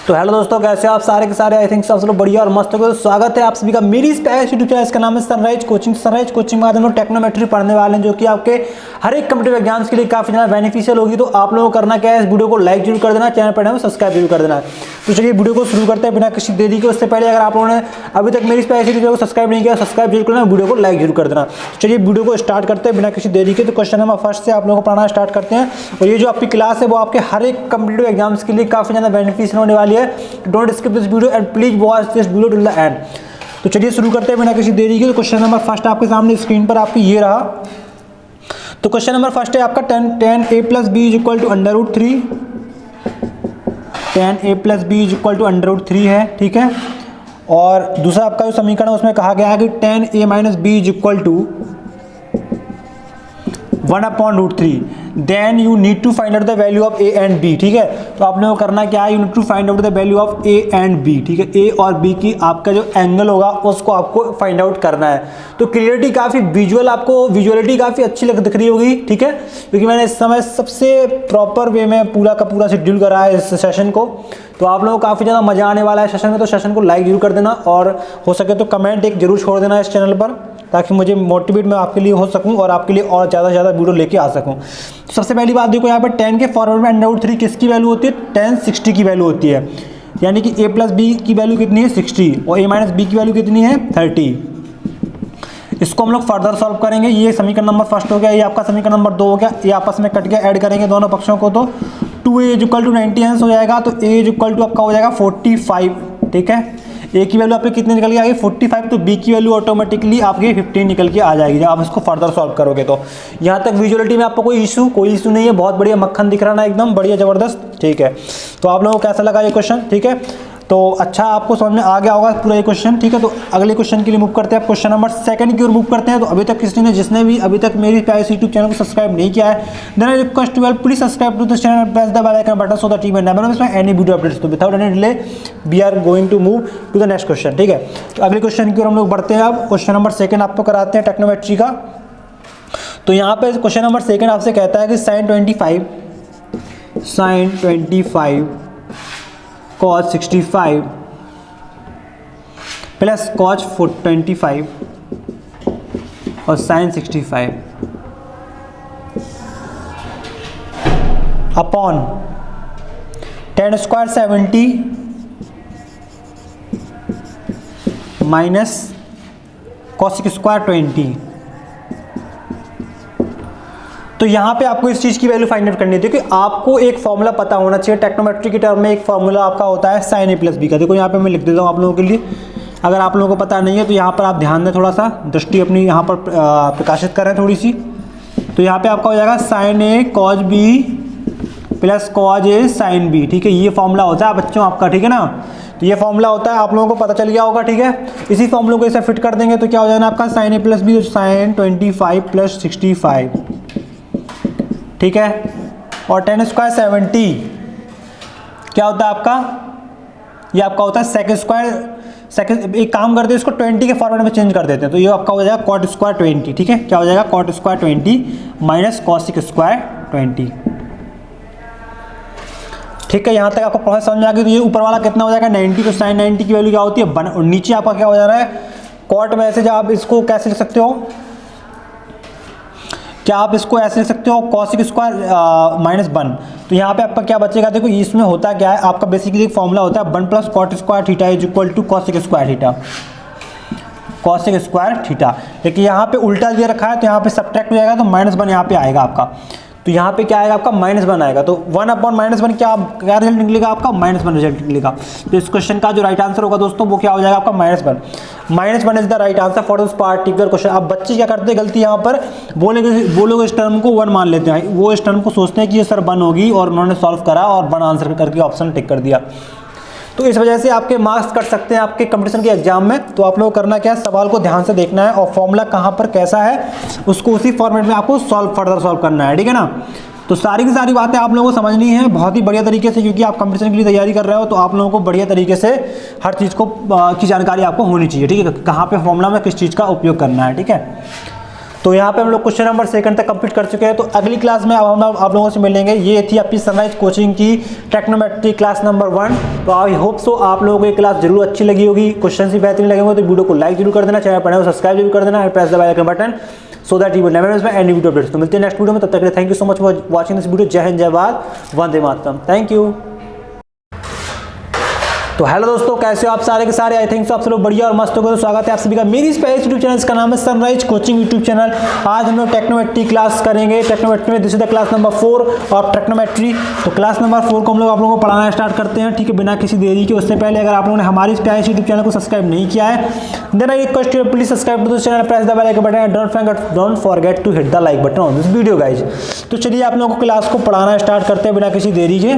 तो हेलो दोस्तों, कैसे आप सारे के सारे? आई थिंक सब लोग बढ़िया और मस्त हो गए। स्वागत है आप सभी का मेरी इस यूट्यूब चैनल, इसका नाम है सनराइज कोचिंग। सनराइज कोचिंग में आज हम लोग टेक्नोमेट्री पढ़ने वाले हैं, जो कि आपके हर एक कम्पिटिटिव एग्जाम्स के लिए काफी ज़्यादा बेनिफिशियल होगी। तो आप लोगों को करना क्या है, इस वीडियो को लाइक जरूर कर देना, चैनल पर सब्सक्राइब जरूर कर देना। तो चलिए वीडियो को शुरू करते हैं बिना किसी देरी के। उससे पहले अगर आप लोगों ने अभी तक मेरी इस वीडियो को सब्सक्राइब नहीं किया, सब्सक्राइब जरूर करना, वीडियो को लाइक जरूर कर देना। चलिए वीडियो को स्टार्ट करते हैं बिना किसी देरी के। तो क्वेश्चन नंबर फर्स्ट से आप लोगों को पढ़ना स्टार्ट करते हैं। और ये जो आपकी क्लास है वो आपके हर एक कम्पिटिटिव एग्जाम्स के लिए काफी ज़्यादा बेनिफिशियल होने वाली है। Don't skip this video and please watch this video till the end. तो चलिए शुरू करते हैं बिना किसी देरी के। तो क्वेश्चन नंबर फर्स्ट आपके सामने स्क्रीन पर आपकी ये रहा। तो क्वेश्चन नंबर फर्स्ट है आपका 10a + b = √3। 10a + b = √3 है, ठीक है। और दूसरा आपका जो समीकरण है उसमें कहा गया है कि 10a - b = 1/√3। Then you need to find out the value of a and b, ठीक है। तो आप लोगों को करना क्या है, you need to find out the value of a and b, ठीक है। a और b की आपका जो एंगल होगा उसको आपको फाइंड आउट करना है। तो क्लियरिटी काफ़ी आपको विजुअलिटी काफ़ी अच्छी दिख रही होगी, ठीक है, क्योंकि मैंने इस समय सबसे प्रॉपर वे में पूरा का पूरा शेड्यूल करा है इस सेशन को। तो आप लोगों को काफ़ी ज़्यादा मजा आने वाला है सेशन में। तो सेशन को लाइक जरूर कर देना और हो सके तो कमेंट एक जरूर छोड़ देना इस चैनल पर, ताकि मुझे मोटिवेट मैं आपके लिए हो सकूं और आपके लिए और ज़्यादा से ज़्यादा वीडियो लेके आ सकूं। तो सबसे पहली बात देखो, यहाँ पर 10 के फॉरवर्ड में √3 किसकी वैल्यू होती है? 10 60 की वैल्यू होती है। यानी कि a + b की वैल्यू कितनी है? 60, और a - b की वैल्यू कितनी है? 30। इसको हम लोग फर्दर सॉल्व करेंगे। ये समीकरण नंबर फर्स्ट हो गया, ये आपका समीकरण नंबर 2 हो गया। ये आपस में कट के ऐड करेंगे दोनों पक्षों को, तो 2a = 90 आंसर हो जाएगा। तो a = आपका हो जाएगा 45, ठीक है। a की वैल्यू आपकी कितनी निकल के आ गई? 45। तो b की वैल्यू ऑटोमेटिकली आपकी 15 निकल के आ जाएगी जब आप इसको फर्दर सॉल्व करोगे। तो यहाँ तक विजुअलिटी में आपको कोई इशू नहीं है। बहुत बढ़िया मक्खन दिख रहा ना, एकदम बढ़िया ज़बरदस्त, ठीक है। तो आप लोगों को कैसा लगा ये क्वेश्चन? ठीक है, तो अच्छा आपको समझ में आ गया होगा पूरा ये क्वेश्चन, ठीक है। तो अगले क्वेश्चन के लिए मूव करते हैं। क्वेश्चन नंबर 2 की ओर मूव करते हैं। तो अभी तक जिसने भी अभी तक मेरी यूट्यूब चैनल को सब्सक्राइब नहीं किया है, then I request to please subscribe to this channel, press the bell icon button so that team and never miss any video updates. तो without any delay we are going to move to the next question, ठीक है। तो अगले question की ओर हम लोग बढ़ते हैं। अब क्वेश्चन नंबर 2 आपको कराते हैं टेक्नोमेट्री का। तो यहाँ पे क्वेश्चन नंबर 2 आपसे कहता है कि sin 25 cos 65 प्लस cos 25 और sin 65 upon tan² 70 minus cos² 20। तो यहाँ पे आपको इस चीज़ की वैल्यू फाइंड आउट करनी थी कि आपको एक फॉर्मूला पता होना चाहिए। टेक्नोमेट्री के टर्म में एक फॉर्मूला आपका होता है sin a + b का। देखो यहाँ पे मैं लिख देता हूँ आप लोगों के लिए, अगर आप लोगों को पता नहीं है तो यहाँ पर आप ध्यान दें, थोड़ा सा दृष्टि अपनी यहाँ पर प्रकाशित करें थोड़ी सी। तो यहाँ पे आपका हो जाएगा sin a cos b plus cos a sin b, ठीक है। ये फॉर्मूला होता है बच्चों आपका, ठीक है ना। तो ये फॉर्मूला होता है, आप लोगों को पता चल गया होगा, ठीक है। इसी फॉर्मूले को ऐसे फिट कर देंगे तो क्या हो जाएगा आपका sin a + b sin 25 + 65, ठीक है। और tan² 70 क्या होता है आपका? ये आपका होता है सेकंड। एक काम करते हैं, इसको 20 के फॉर्मेट में चेंज कर देते हैं। तो ये आपका हो जाएगा cot² 20, ठीक है। क्या हो जाएगा? cot² 20 माइनस cos² 20, ठीक है। यहाँ तक आपको प्रोसेस समझ में आ गई। तो ये ऊपर वाला कितना हो जाएगा? 90। तो sin 90 की वैल्यू क्या होती है? 1। और नीचे आपका क्या हो जा रहा है? cot में से आप इसको कैसे लिख सकते हो? क्या आप इसको ऐसे लिख सकते हो? cos² -1। तो यहाँ पे आपका क्या बचेगा? देखो इसमें होता क्या है, आपका बेसिकली एक फॉर्मूला होता है 1 + cot² θ = cos² θ। लेकिन यहाँ पे उल्टा दिया रखा है, तो यहाँ पे सब्ट्रैक्ट हो जाएगा, तो -1 यहाँ पे आएगा आपका। तो यहाँ पे क्या आएगा आपका? -1 आएगा। तो 1/-1 क्या रिजल्ट निकलेगा आपका? -1 रिजल्ट निकलेगा। तो इस क्वेश्चन का जो राइट आंसर होगा दोस्तों वो क्या हो जाएगा आपका? -1। -1 is the right answer for this particular question. अब बच्चे क्या करते हैं गलती यहाँ पर, वो लोग इस टर्म को 1 मान लेते हैं। वो इस टर्म को सोचते हैं कि ये सर 1 होगी, और उन्होंने सॉल्व करा और 1 आंसर करके ऑप्शन टिक कर दिया। तो इस वजह से आपके मार्क्स कट सकते हैं आपके कंपटीशन के एग्जाम में। तो आप लोगों को करना क्या है, सवाल को ध्यान से देखना है और फॉर्मूला कहाँ पर कैसा है उसको उसी फॉर्मेट में आपको फर्दर सॉल्व करना है, ठीक है ना। तो सारी की सारी बातें आप लोगों को समझनी है बहुत ही बढ़िया तरीके से, क्योंकि आप कंपटीशन के लिए तैयारी कर रहे हो। तो आप लोगों को बढ़िया तरीके से हर चीज़ की जानकारी आपको होनी चाहिए, ठीक है। कहाँ पे फॉर्मूला में किस चीज़ का उपयोग करना है, ठीक है। तो यहाँ पे हम लोग क्वेश्चन नंबर 2 तक कंप्लीट कर चुके हैं। तो अगली क्लास में अब हम आप लोगों से मिलेंगे। ये थी आपकी सनराइज कोचिंग की ट्रिग्नोमेट्री क्लास नंबर 1। तो आई होप सो आप लोगों को ये क्लास जरूर अच्छी लगी होगी, क्वेश्चन भी बेहतरीन लगे होंगे। तो वीडियो को लाइक जरूर कर देना, चैनल पर सब्सक्राइब जरूर कर देना, press the bell icon button so that you will never miss any video updates. तो मिलते हैं नेक्स्ट वीडियो में, तब तक के लिए thank you so much for watching this video. जय हिंद, जय भारत, वंदे मातरम। Thank you. तो हेलो दोस्तों, कैसे हो आप सारे के सारे? आई थिंक सो आप सब लोग बढ़िया और मस्त हो गए। तो स्वागत है आप सभी का मेरी इस पहले यूट्यूब चैनल, इसका नाम है सनराइज कोचिंग यूट्यूब चैनल। आज हम लोग ट्रिग्नोमेट्री क्लास करेंगे। ट्रिग्नोमेट्री में this is the class number 4 और ट्रिग्नोमेट्री। तो क्लास नंबर 4 को हम लोग आप लोगों को पढ़ाना स्टार्ट करते हैं, ठीक है, बिना किसी देरी के। उससे पहले अगर आप लोगों ने हमारी इस प्यारे यूट्यूब चैनल को सब्सक्राइब नहीं किया है, then I request you please subscribe to this channel, press the bell icon button, don't forget to hit the like button on this video guys. तो चलिए आप लोगों को क्लास को पढ़ाना स्टार्ट करते हैं बिना किसी देरी के।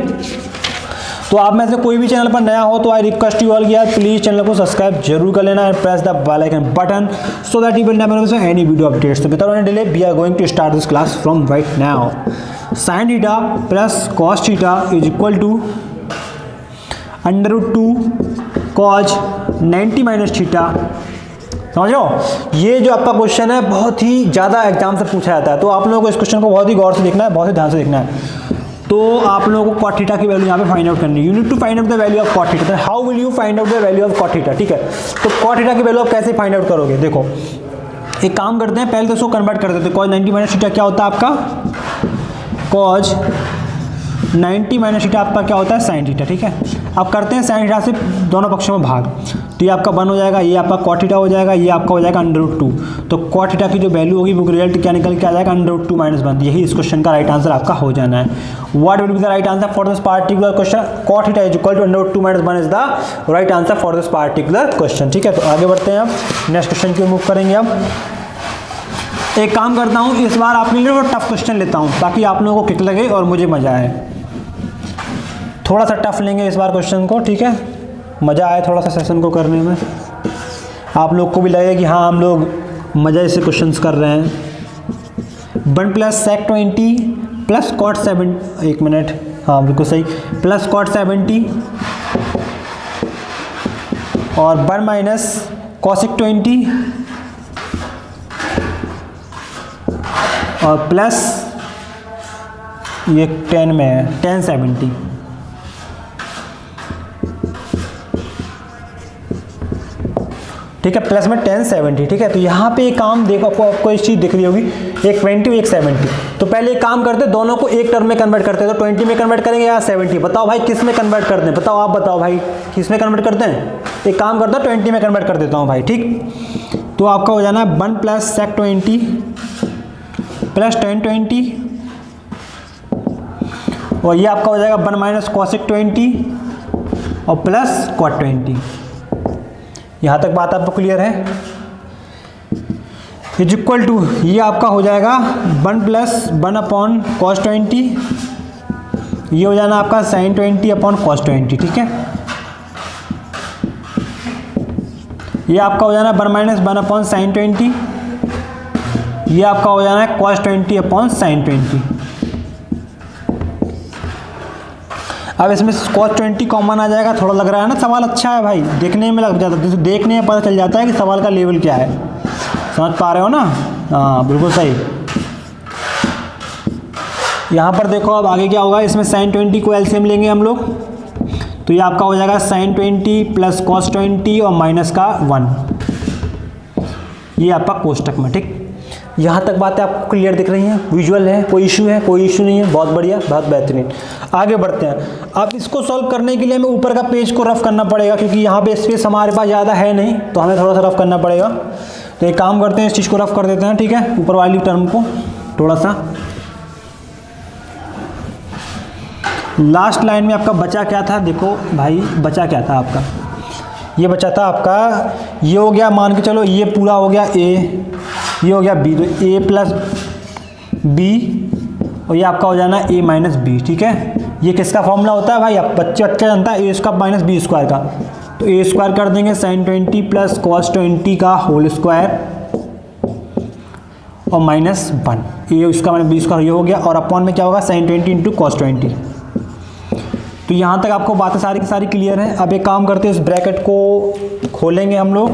तो आप में से कोई भी चैनल पर नया हो तो आई रिक्वेस्ट यू ऑल किया प्लीज चैनल को सब्सक्राइब जरूर कर लेना and press the bell icon button so that you will never miss any video updates. तो without any delay we are going to start this class from right now. sin theta plus cos theta is equal to √2 cos 90 minus theta. समझ लो, ये जो आपका question है बहुत ही ज़्यादा exam से पूछा जाता है। तो आप लोगों को इस क्वेश्चन को बहुत ही गौर से देखना है, बहुत ही ध्यान से देखना है। तो आप लोगों को cot थीटा की वैल्यू यहाँ पे फाइंड आउट करनी है। You need to find out the value of cot theta. How will you find out the value of cot theta? ठीक है, तो cot थीटा की वैल्यू आप कैसे फाइंड आउट करोगे? देखो एक काम करते हैं, पहले तो इसको कन्वर्ट कर देते हैं। cos 90 माइनस थीटा क्या होता है आपका? cos 90 माइनस थीटा आपका क्या होता है? sin theta. ठीक है, अब करते हैं sin थीटा से दोनों पक्षों में भाग। तो ये आपका 1 हो जाएगा, ये आपका cot थीटा हो जाएगा, ये आपका हो जाएगा √2। तो cot थीटा की जो वैल्यू होगी वो रिजल्ट क्या निकल के आ जाएगा? √2 माइनस 1। यही इस क्वेश्चन का राइट आंसर आपका हो जाना है। What will be the right answer for this particular question? cot theta is equal to √2 minus 1 is the right answer for this particular question. ठीक है, तो आगे बढ़ते हैं, अब नेक्स्ट क्वेश्चन की ओर मूव करेंगे। अब एक काम करता हूँ, इस बार आपके लिए टफ क्वेश्चन लेता हूँ ताकि आप लोगों को किक लगे और मुझे मजा आए। थोड़ा सा टफ लेंगे इस बार क्वेश्चन को, ठीक है, मज़ा आए थोड़ा सा सेशन को करने में, आप लोग को भी लगे कि हाँ हम लोग मज़े से क्वेश्चंस कर रहे हैं। 1 प्लस sec 20 प्लस cot 7, एक मिनट, हाँ बिल्कुल सही, प्लस cot 70 और 1 माइनस cosec 20 और प्लस ये 10 में है tan 70। ठीक है, प्लस में tan 70। ठीक है, तो यहाँ पे एक काम देखो, आपको एक चीज़ दिख रही होगी, एक 20 एक 70। तो पहले एक काम करते हैं, दोनों को एक टर्म में कन्वर्ट करते हैं। तो 20 में कन्वर्ट करेंगे या 70? बताओ भाई किस में कन्वर्ट करते हैं? बताओ, आप बताओ भाई किस में कन्वर्ट करते हैं? एक काम करता हूँ 20 में कन्वर्ट कर देता हूँ भाई। ठीक, तो आपका हो जाना है 1 प्लस sec 20 प्लस tan 20 और ये आपका हो जाएगा 1 माइनस cosec 20 और प्लस cot 20। यहाँ तक बात आपको क्लियर है? इज इक्वल टू ये आपका हो जाएगा 1 प्लस 1 अपॉन cos 20, ये हो जाना आपका sin 20 अपॉन cos 20। ठीक है, ये आपका हो जाना 1 माइनस 1 अपॉन sin 20, ये आपका हो जाना है cos 20 अपॉन sin 20। अब इसमें cos 20 कॉमन आ जाएगा। थोड़ा लग रहा है ना सवाल अच्छा है भाई, देखने में लग जाता है, देखने में पता चल जाता है कि सवाल का लेवल क्या है। समझ पा रहे हो ना? हाँ बिल्कुल सही। यहाँ पर देखो अब आगे क्या होगा, इसमें sin 20 को एलसीएम लेंगे हम लोग। तो ये आपका हो जाएगा sin 20 प्लस cos 20 और माइनस का 1, ये आपका कोष्टक में। ठीक, यहाँ तक बातें आपको क्लियर दिख रही हैं, विजुअल है, कोई इशू है? कोई इशू नहीं है, बहुत बढ़िया, बहुत बेहतरीन। आगे बढ़ते हैं। अब इसको सॉल्व करने के लिए हमें ऊपर का पेज को रफ करना पड़ेगा, क्योंकि यहाँ पे स्पेस हमारे पास ज़्यादा है नहीं, तो हमें थोड़ा सा रफ करना पड़ेगा। तो एक काम करते हैं, इस चीज़ को रफ कर देते हैं। ठीक है, ऊपर वाली टर्म को थोड़ा सा। लास्ट लाइन में आपका बचा क्या था? देखो भाई बचा क्या था आपका, ये बचा था आपका, ये हो गया, मान के चलो ये पूरा हो गया A, ये हो गया B, तो A प्लस B और ये आपका हो जाना A माइनस B। ठीक है, ये किसका फॉर्मूला होता है भाई? आप बच्चे जानता है, A square minus B square का। तो A स्क्वायर कर देंगे sin 20 प्लस cos 20 का होल स्क्वायर और माइनस 1, A उसका माइनस B स्क्वायर, ये हो गया, और अपॉन में क्या होगा sin 20 इंटू cos 20। तो यहाँ तक आपको बातें सारी की सारी क्लियर हैं। अब एक काम करते हैं, इस ब्रैकेट को खोलेंगे हम लोग,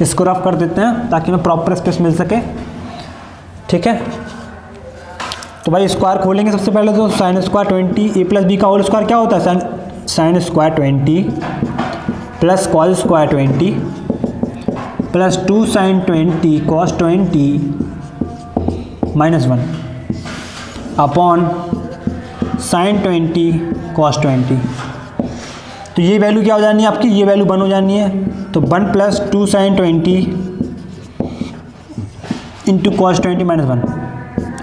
इसको रफ कर देते हैं ताकि हमें प्रॉपर स्पेस मिल सके। ठीक है। तो भाई स्क्वायर खोलेंगे सबसे पहले, तो sine square 20 A plus B का होल स्क्वायर क्या होता है, sine square 20 plus cos square 20 plus 2 sine 20 cos 20 minus 1 upon sine 20 cos 20। तो ये वैल्यू क्या हो जानी है आपकी, ये वैल्यू 1 हो जानी है। तो 1 plus 2 sine 20 into cos 20 minus 1,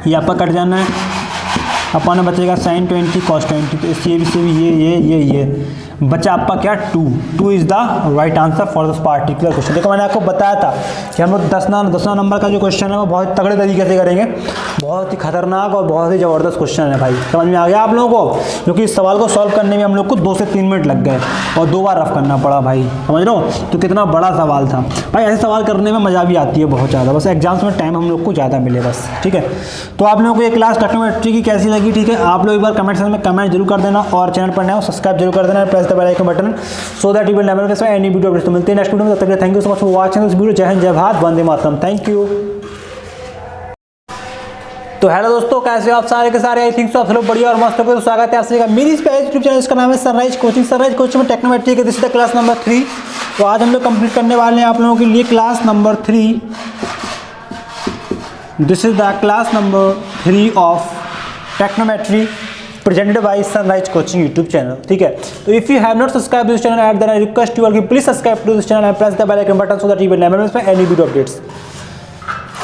ये आपका कट जाना है। अपॉन में बचेगा साइन 20 कॉस 20। तो इससे भी ये बचा आपका क्या, 2 is the right answer for this particular question. देखो मैंने आपको बताया था कि हम लोग 10वां नंबर का जो क्वेश्चन है वो बहुत तगड़े तरीके से करेंगे, बहुत ही खतरनाक और बहुत ही ज़बरदस्त क्वेश्चन है भाई। समझ में आ गया आप लोगों को, क्योंकि इस सवाल को सॉल्व करने में हम लोग को 2 से 3 मिनट लग गए और 2 बार रफ करना पड़ा भाई, समझ रहे हो। तो कितना बड़ा सवाल था भाई, ऐसे सवाल करने में मज़ा भी आती है बहुत ज़्यादा, बस एग्जाम्स में टाइम हम लोग को ज़्यादा मिले बस, ठीक है। तो आप लोगों को ये क्लास टेक्नोमेट्री की कैसी लगी, ठीक है, आप लोग एक बार कमेंट सेक्शन में कमेंट जरूर कर देना, और चैनल पर नए हो सब्सक्राइब जरूर कर देना, press the bell icon button so that you will never miss any video updates. तो मिलते हैं नेक्स्ट वीडियो में, तब तक thank you so much for watching this video. जय हिंद, जय भारत, वंदे मातरम, थैंक यू। तो हेलो दोस्तों, कैसे हो आप सारे के सारे, आई थिंक सो आप लोग बढ़िया और मस्त हो। तो स्वागत है आप सभी का मेरी इस यूट्यूब चैनल, इसका नाम है सनराइज कोचिंग। सनराइज कोचिंग में टेक्नोमेट्री के this is the class number 3। तो आज हम लोग कंप्लीट करने वाले हैं आप लोगों के लिए class number 3। This is the class number 3 of टेक्नोमेट्री presented by Sunrise Coaching YouTube channel, ठीक है। तो if you have not subscribed this channel, then I request you all to please subscribe to this channel and press the bell icon button so that you will never miss any video updates।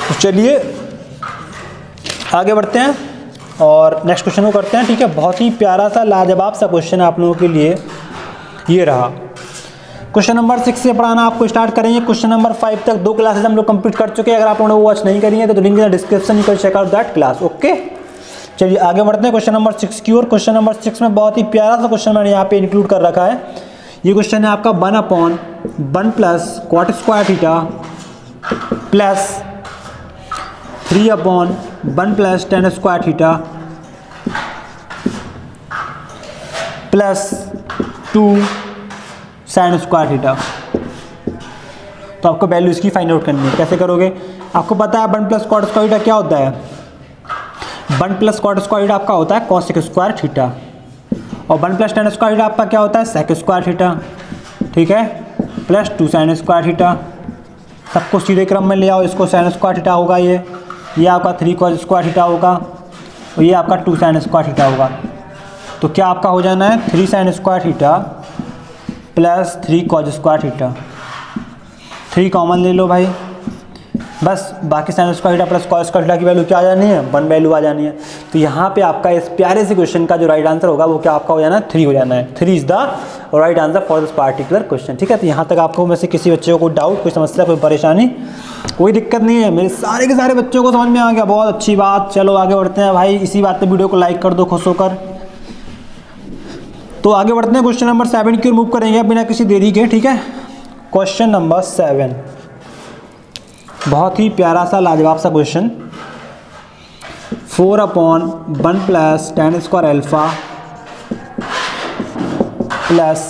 तो चलिए आगे बढ़ते हैं और next question को करते हैं, ठीक है। बहुत ही प्यारा सा लाजवाब सा क्वेश्चन है आप लोगों के लिए, ये रहा। क्वेश्चन नंबर 6 से पढ़ाना आपको स्टार्ट करेंगे। क्वेश्चन नंबर 5 तक 2 क्लासेस हम लोग कंप्लीट कर चुके हैं। अगर आप लोगों ने वॉच नहीं करी है तो link in description, you can check out that class, okay. चलिए आगे बढ़ते हैं क्वेश्चन नंबर 6 की ओर। क्वेश्चन नंबर 6 में बहुत ही प्यारा सा क्वेश्चन मैंने यहाँ पे इंक्लूड कर रखा है। ये क्वेश्चन है आपका 1/1 plus cot square theta plus 3/1 plus tan square theta plus 2 sine square theta. तो आपको वैल्यू इसकी फाइंड आउट करनी है। कैसे करोगे, आपको पता है 1 प्लस कॉट स्क्वायर थीटा क्या होता है। 1 प्लस कॉट स्क्वायर थीटा आपका होता है कॉसेक स्क्वायर थीटा, और 1 प्लस टेन स्क्वायर थीटा आपका क्या होता है, सेक स्क्वायर थीटा, ठीक है, प्लस 2 साइन स्क्वायर थीटा। सबको सीधे क्रम में ले आओ, इसको साइन स्क्वायर थीटा होगा, ये आपका 3 कॉस स्क्वायर थीटा होगा, और ये आपका 2 साइन स्क्वायर थीटा होगा। तो क्या आपका हो जाना है 3 sine square theta plus 3 cos square theta. 3 common ले लो भाई, बस बाकी sign square theta plus cos square theta की वैल्यू क्या आ जानी है, 1 वैल्यू आ जानी है। तो यहाँ पे आपका इस प्यारे से क्वेश्चन का जो राइट आंसर होगा वो क्या आपका हो जाना है, 3 हो जाना है। 3 is the right answer for this particular question, ठीक है। तो यहाँ तक आपको में से किसी बच्चे को कोई डाउट, कोई समस्या, कोई परेशानी, कोई दिक्कत नहीं है। मेरे सारे के सारे बच्चों को समझ में आ गया, बहुत अच्छी बात। चलो आगे बढ़ते हैं भाई, इसी बात पर वीडियो को लाइक कर दो खुश होकर। तो आगे बढ़ते हैं, क्वेश्चन नंबर 7 की ओर मूव करेंगे बिना किसी देरी के, ठीक है। क्वेश्चन नंबर 7 बहुत ही प्यारा सा लाजवाब सा question. 4/1 plus tan square alpha plus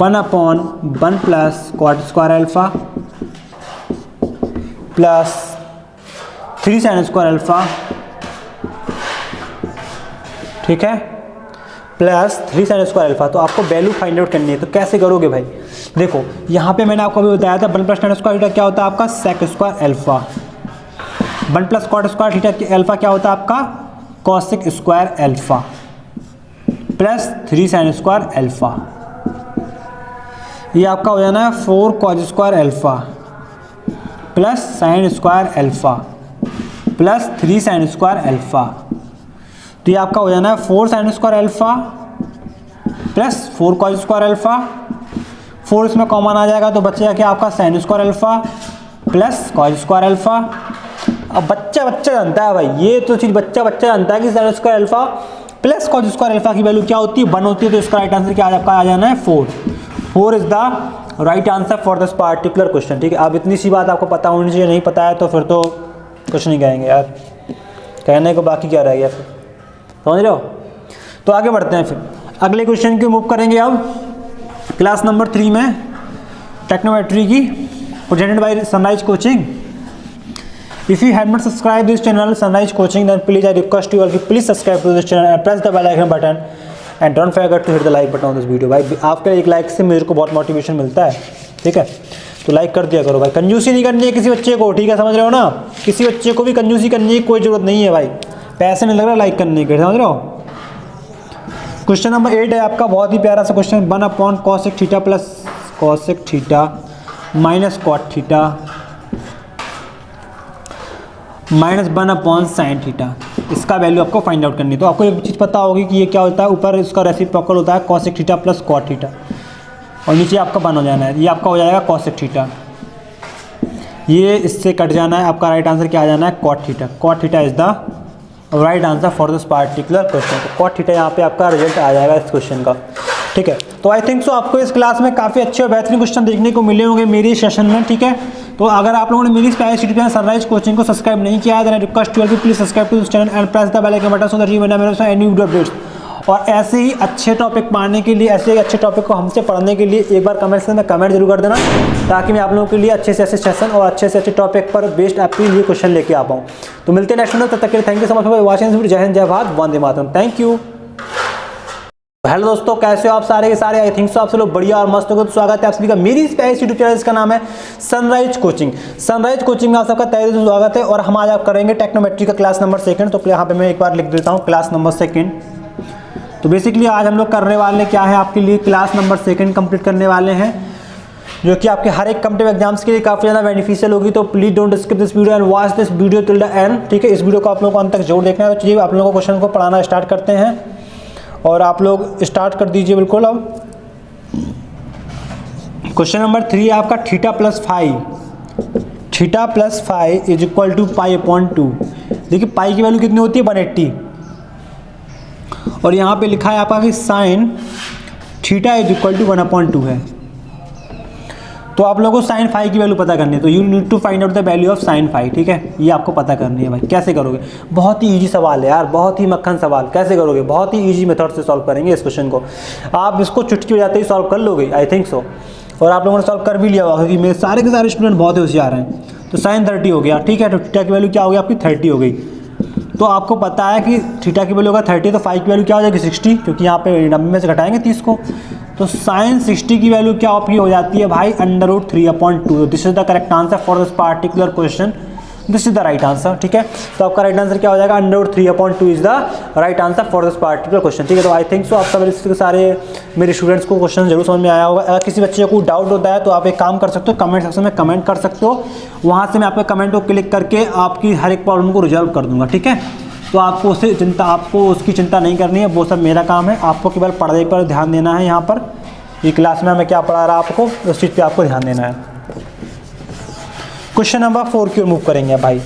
1/1 plus cot square alpha plus 3 sine square alpha, ठीक है, प्लस 3 साइन स्क्वायर अल्फा। तो आपको वैल्यू फाइंड आउट करनी है। तो कैसे करोगे भाई, देखो यहाँ पे मैंने आपको अभी बताया था 1 प्लस टेन स्क्वायर थीटा क्या होता है आपका, sec square alpha. 1 plus cot square theta alpha क्या होता है आपका, cosec square alpha plus 3 sine square alpha. ये आपका हो जाना है 4 cos square alpha plus sine square alpha plus 3 sine square alpha. तो ये आपका हो जाना है 4 sine square alpha plus 4 cos square alpha. 4 इसमें कॉमन आ जाएगा तो बचेगा क्या आपका, sine square alpha plus cos square alpha. अब बच्चा जानता है भाई, ये तो चीज़ बच्चा जानता है कि sign square alpha plus cos square alpha की वैल्यू क्या होती है, 1 होती है। तो इसका राइट आंसर क्या आपका आ जाना है 4। 4 is the right answer for this particular question, ठीक है। अब इतनी सी बात आपको पता होनी चाहिए, नहीं पता है तो फिर तो कुछ नहीं कहेंगे यार, कहने को बाकी क्या रह गया फिर, समझ रहे हो। तो आगे बढ़ते हैं, फिर अगले क्वेश्चन की मूव करेंगे अब क्लास नंबर 3 में टेक्नोमेट्री की, presented by Sunrise coaching. If you have not subscribed this channel Sunrise Coaching, then please I request you all कि please subscribe to this channel and press the bell icon button and don't forget to hit the like button on this video। भाई आपके एक like से मेरे को बहुत motivation मिलता है, ठीक है, तो लाइक कर दिया करो भाई। कंजूसी नहीं करनी है किसी बच्चे को, ठीक है, समझ रहे हो ना, किसी बच्चे को भी कंजूसी करने की कोई ज़रूरत नहीं है भाई, पैसे नहीं लग रहा लाइक करने के, समझ रहे हो। क्वेश्चन नंबर 8 है आपका, बहुत ही प्यारा सा question. 1 cosec theta plus cosec theta minus cot theta minus 1 sin theta, इसका वैल्यू आपको फाइंड आउट करनी है। तो आपको एक चीज़ पता होगी कि ये क्या होता है, ऊपर इसका रेसिप्रोकल होता है cosec theta plus cot theta और नीचे आपका 1 हो जाना है, ये आपका हो जाएगा cosec थीटा, ये इससे कट जाना है, आपका राइट आंसर क्या आ जाना है cot theta. cot theta is the right answer for this particular question. तो cot थीटा यहाँ पे आपका रिजल्ट आ जाएगा इस क्वेश्चन का, ठीक है। तो आई थिंक सो आपको इस क्लास में काफ़ी अच्छे और बेहतरीन क्वेश्चन देखने को मिले होंगे मेरी सेशन में, ठीक है। तो अगर आप लोगों ने मेरी spice YouTube channel Sunrise Coaching को सब्सक्राइब नहीं किया है, then I request you please subscribe to this channel and press the bell icon button so that you will never miss any video updates. और ऐसे ही अच्छे टॉपिक पढ़ने के लिए, ऐसे ही अच्छे टॉपिक को हमसे पढ़ने के लिए एक बार कमेंट सेक्शन में कमेंट जरूर कर देना, ताकि मैं आप लोगों के लिए अच्छे से अच्छे सेशन और अच्छे से अच्छे टॉपिक पर बेस्ड आपके लिए क्वेश्चन लेके आ पाऊँ। तो मिलते हैं नेक्स्ट वीडियो, तब तक के लिए thank you so much for watching this video. जय हिंद, जय Bharat, Vande Mataram, thank you. Hello दोस्तों, कैसे हो आप सारे के सारे? आई थिंक सो आप सब लोग बढ़िया और मस्त हो। तो स्वागत है आप सभी का मेरी स्पाइस यूट्यूब चैनल, इसका नाम है सनराइज कोचिंग। सनराइज कोचिंग में आप सबका तहे दिल से स्वागत है। और हम आज आप करेंगे टेक्नोमेट्री का क्लास नंबर 2। तो यहाँ पे मैं एक बार लिख देता हूँ क्लास नंबर 2। तो बेसिकली आज हम लोग करने वाले क्या है, आपके लिए क्लास नंबर 2 कंप्लीट करने वाले हैं, जो कि आपके हर एक कॉम्पिटिटिव एग्जाम्स के लिए काफ़ी ज़्यादा बेनिफिशियल होगी। तो please don't skip this video and watch this video till the end, ठीक है। इस वीडियो को आप लोगों को अंत तक जरूर देखना है। तो चलिए आप लोगों को क्वेश्चन को पढ़ाना स्टार्ट करते हैं और आप लोग स्टार्ट कर दीजिए बिल्कुल। अब क्वेश्चन नंबर 3 है आपका, theta plus five is equal to π/2। देखिए पाई की वैल्यू कितनी होती है, 180। और यहाँ पे लिखा है आपका कि sine theta is equal to 1/2 है। तो आप लोगों को साइन फाई की वैल्यू पता करनी है, तो you need to find out the value of sine phi, ठीक है। ये आपको पता करनी है भाई। कैसे करोगे? बहुत ही इजी सवाल है यार, बहुत ही मक्खन सवाल। कैसे करोगे? बहुत ही इजी मेथड से सॉल्व करेंगे इस क्वेश्चन को। आप इसको चुटकी हो जाते ही सॉल्व कर लोगे, आई थिंक सो। और आप लोगों ने सॉल्व कर भी लिया होगा, क्योंकि मेरे सारे के सारे स्टूडेंट बहुत ही होशियार हैं। तो साइन 30 हो गया, ठीक है। तो थीटा की वैल्यू क्या हो गई आपकी, 30 हो गई। तो आपको पता है कि थीटा की वैल्यू होगा 30, तो फाई की वैल्यू क्या हो जाएगी 60, क्योंकि यहाँ पे 90 में से घटाएंगे 30 को। तो साइन 60 की वैल्यू क्या आपकी हो जाती है भाई, √3/2। This is the correct answer for this particular question, this is the right answer, ठीक है। तो आपका राइट आंसर क्या हो जाएगा, √3/2 is the right answer for this particular question, ठीक है। तो आई थिंक सो आप सब सारे मेरे स्टूडेंट्स को क्वेश्चन जरूर समझ में आया होगा। अगर किसी बच्चे को डाउट होता है तो आप एक काम कर सकते हो, कमेंट सेक्शन में कमेंट कर सकते हो। वहाँ से मैं आपके कमेंट को क्लिक करके आपकी हर एक प्रॉब्लम को रिजॉल्व कर दूंगा, ठीक है। तो आपको उसकी चिंता नहीं करनी है, वो सब मेरा काम है। आपको केवल पढ़ाई पर ध्यान देना है। यहाँ पर ये क्लास में मैं क्या पढ़ा रहा आपको, उस चीज़ पे आपको ध्यान देना है। क्वेश्चन नंबर 4 की ओर मूव करेंगे भाई।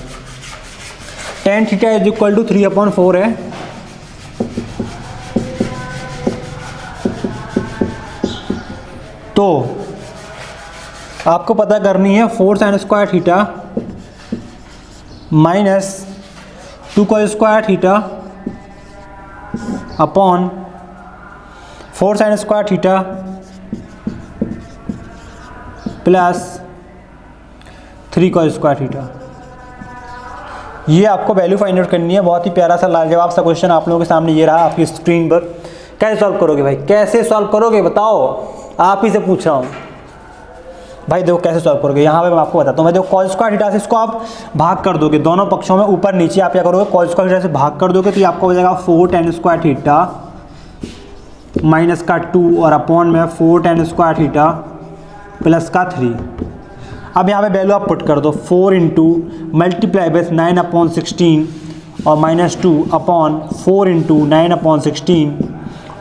tan theta is equal to 3/4 है। तो आपको पता करनी है 4 sin² theta minus 2 cos² theta upon 4 sin² theta plus 3 cos² theta. ये आपको वैल्यू फाइंड आउट करनी है। बहुत ही प्यारा सा लाजवाब सा क्वेश्चन आप लोगों के सामने ये रहा आपकी स्क्रीन पर। कैसे सॉल्व करोगे भाई, कैसे सॉल्व करोगे बताओ, आप ही से पूछ रहा हूँ भाई। देखो कैसे सॉल्व करोगे, यहाँ पे मैं आपको बताता हूँ। मैं देखो cos² थीटा से इसको आप भाग कर दोगे, दोनों पक्षों में ऊपर नीचे आप क्या करोगे, cos² थीटा से भाग कर दोगे, तो ये आपको हो जाएगा 4 tan² थीटा माइनस का 2 और अपॉन में 4 tan² थीटा प्लस का 3। अब यहाँ पे वैल्यू आप पुट कर दो, 4 इंटू मल्टीप्लाई बेस 9/16 और माइनस 2 अपॉन 4 इंटू 9/16